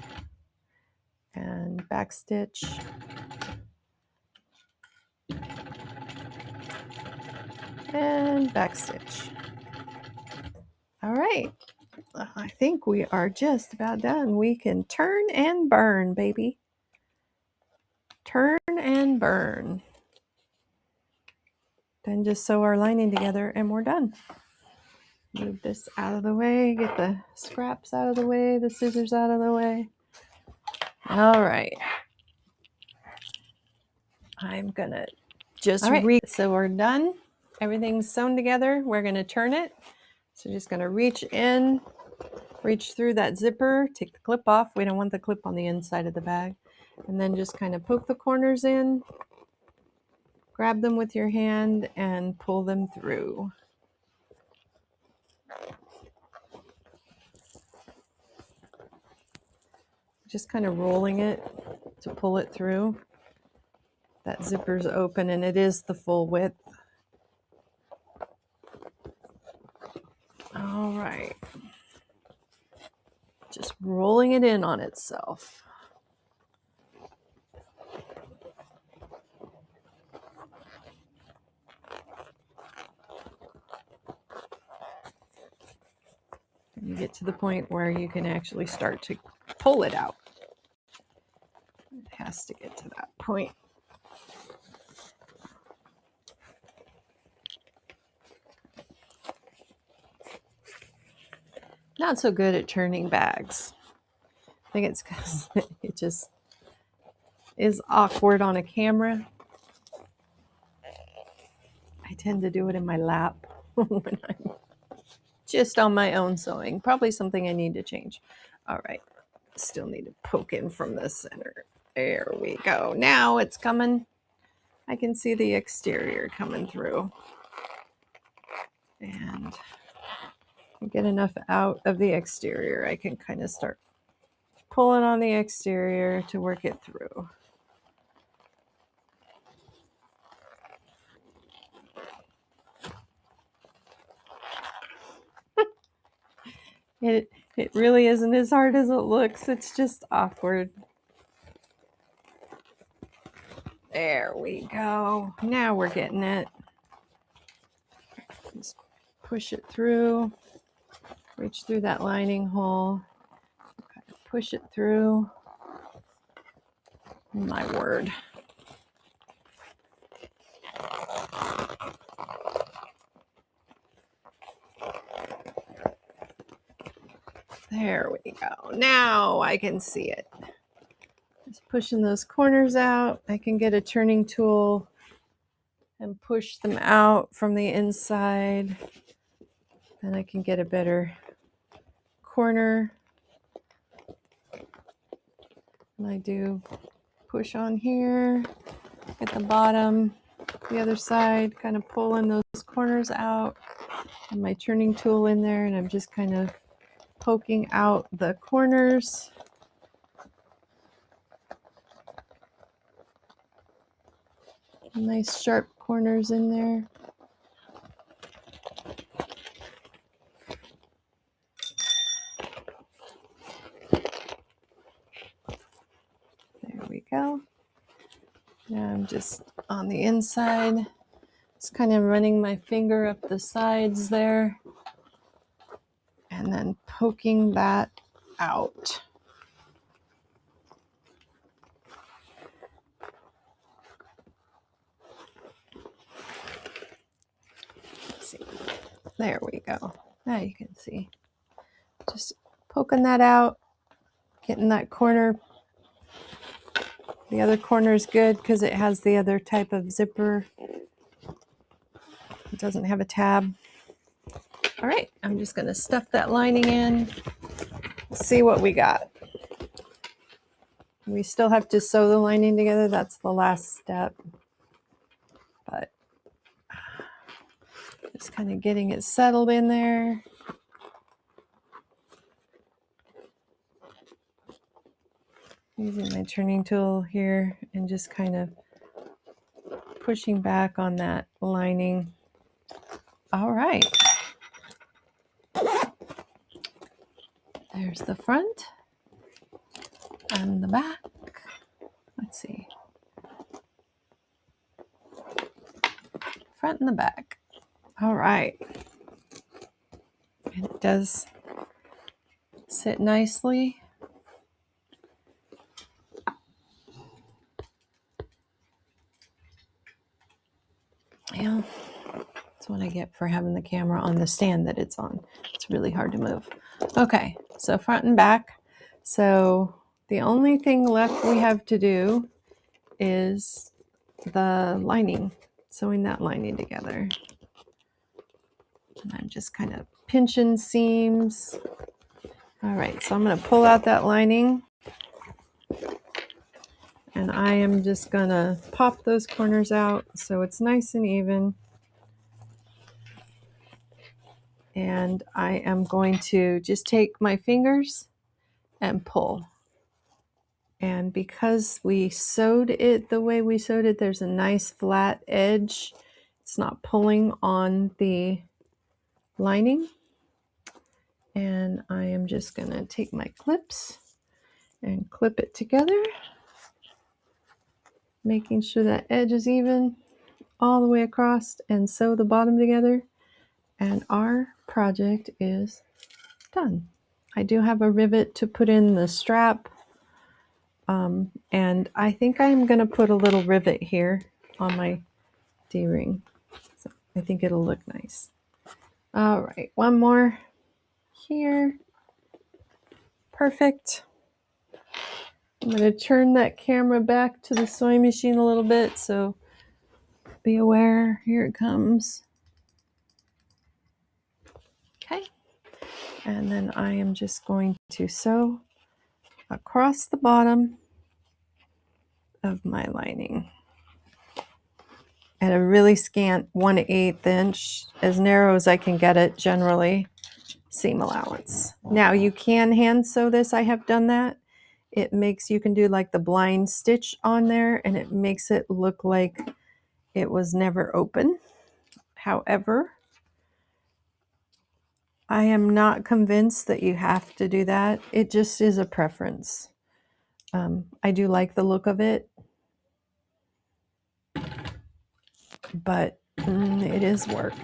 And back stitch. And back stitch. All right. I think we are just about done. We can turn and burn, baby. Turn and burn. Then just sew our lining together and we're done. Move this out of the way, get the scraps out of the way, the scissors out of the way. All right. I'm gonna just so we're done. Everything's sewn together. We're gonna turn it. So just gonna reach in, reach through that zipper, take the clip off. We don't want the clip on the inside of the bag. And then just kind of poke the corners in, grab them with your hand and pull them through. Just kind of rolling it to pull it through. That zipper's open and it is the full width. All right. Just rolling it in on itself. And you get to the point where you can actually start to pull it out. It has to get to that point. Not so good at turning bags. I think it's because it just is awkward on a camera. I tend to do it in my lap when I'm just on my own sewing. Probably something I need to change. All right, still need to poke in from the center. There we go. Now it's coming. I can see the exterior coming through. And get enough out of the exterior, I can kind of start pulling on the exterior to work it through. It really isn't as hard as it looks. It's just awkward. There we go. Now we're getting it. Just push it through. Reach through that lining hole. Kind of push it through. My word. There we go. Now I can see it. Just pushing those corners out. I can get a turning tool and push them out from the inside. Then I can get a better corner. And I do push on here at the bottom, the other side, kind of pulling those corners out. And my turning tool in there, and I'm just kind of poking out the corners. Nice sharp corners in there. There we go. Now I'm just on the inside, just kind of running my finger up the sides there and then poking that out. see. There we go. Now you can see. Just poking that out, getting that corner. The other corner is good because it has the other type of zipper. It doesn't have a tab. All right, I'm just going to stuff that lining in. See what we got. We still have to sew the lining together. That's the last step. But just kind of getting it settled in there. Using my turning tool here and just kind of pushing back on that lining. All right. There's the front and the back. Let's see. Front and the back. All right. And it does sit nicely. Yeah, that's what I get for having the camera on the stand that it's on. It's really hard to move. Okay, so front and back. So the only thing left we have to do is the lining, sewing that lining together. And I'm just kind of pinching seams. All right, so I'm going to pull out that lining. And I am just going to pop those corners out so it's nice and even. And I am going to just take my fingers and pull. And because we sewed it the way we sewed it, there's a nice flat edge. It's not pulling on the lining. And I am just going to take my clips and clip it together, making sure that edge is even all the way across, and sew the bottom together. And our project is done. I do have a rivet to put in the strap. And I think I'm going to put a little rivet here on my D-ring. So I think it'll look nice. All right, one more here. Perfect. I'm going to turn that camera back to the sewing machine a little bit, so be aware. Here it comes. Okay. And then I am just going to sew across the bottom of my lining at a really scant 1/8 inch, as narrow as I can get it generally, seam allowance. Now you can hand sew this. I have done that. It makes, you can do like the blind stitch on there and it makes it look like it was never open. However, I am not convinced that you have to do that. It just is a preference. I do like the look of it, but it is work.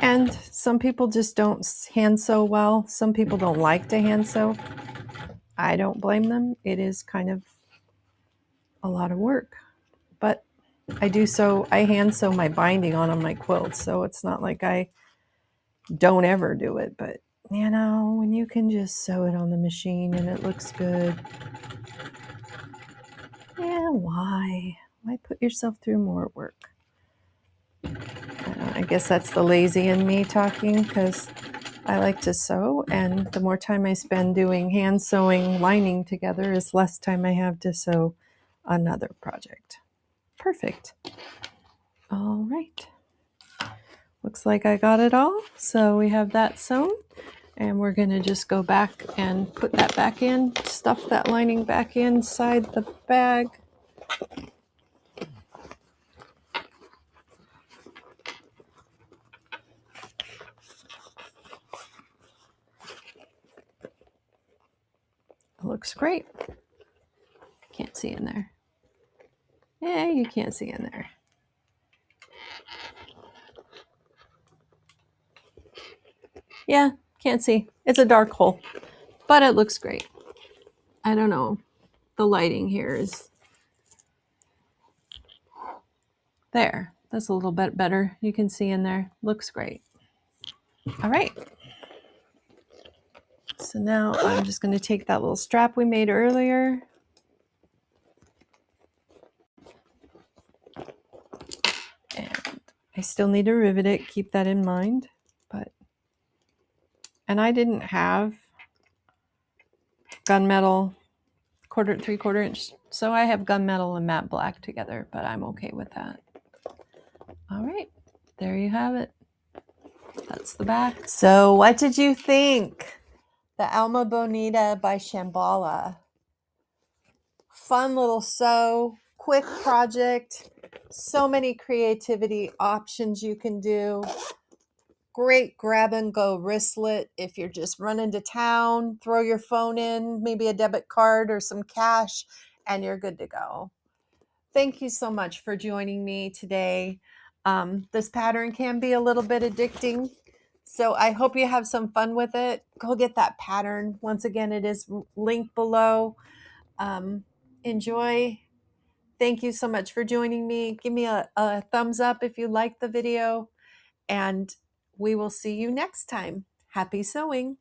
And some people just don't hand sew well. Some people don't like to hand sew. I don't blame them. It is kind of a lot of work, but I do sew. I hand sew my binding on my quilts, so it's not like I don't ever do it. But you know, when you can just sew it on the machine and it looks good, yeah, why put yourself through more work? I guess that's the lazy in me talking, because I like to sew, and the more time I spend doing hand sewing lining together is less time I have to sew another project. Perfect. All right. Looks like I got it all. So we have that sewn, and we're going to just go back and put that back in, stuff that lining back inside the bag. It looks great. Can't see in there. Yeah, you can't see in there. Yeah, can't see. It's a dark hole, but it looks great. I don't know. The lighting here is... There, that's a little bit better. You can see in there, looks great. All right. So now I'm just going to take that little strap we made earlier. And I still need to rivet it, keep that in mind. And I didn't have gunmetal 3/4 inch, so I have gunmetal and matte black together, but I'm okay with that. All right, there you have it. That's the back. So what did you think? The Alma Bonita by Shamballa. Fun little sew, quick project, so many creativity options you can do. Great grab and go wristlet if you're just running to town, throw your phone in, maybe a debit card or some cash, and you're good to go. Thank you so much for joining me today. This pattern can be a little bit addicting, so I hope you have some fun with it. Go get that pattern. Once again, it is linked below. Enjoy. Thank you so much for joining me. Give me a thumbs up if you liked the video, and we will see you next time. Happy sewing.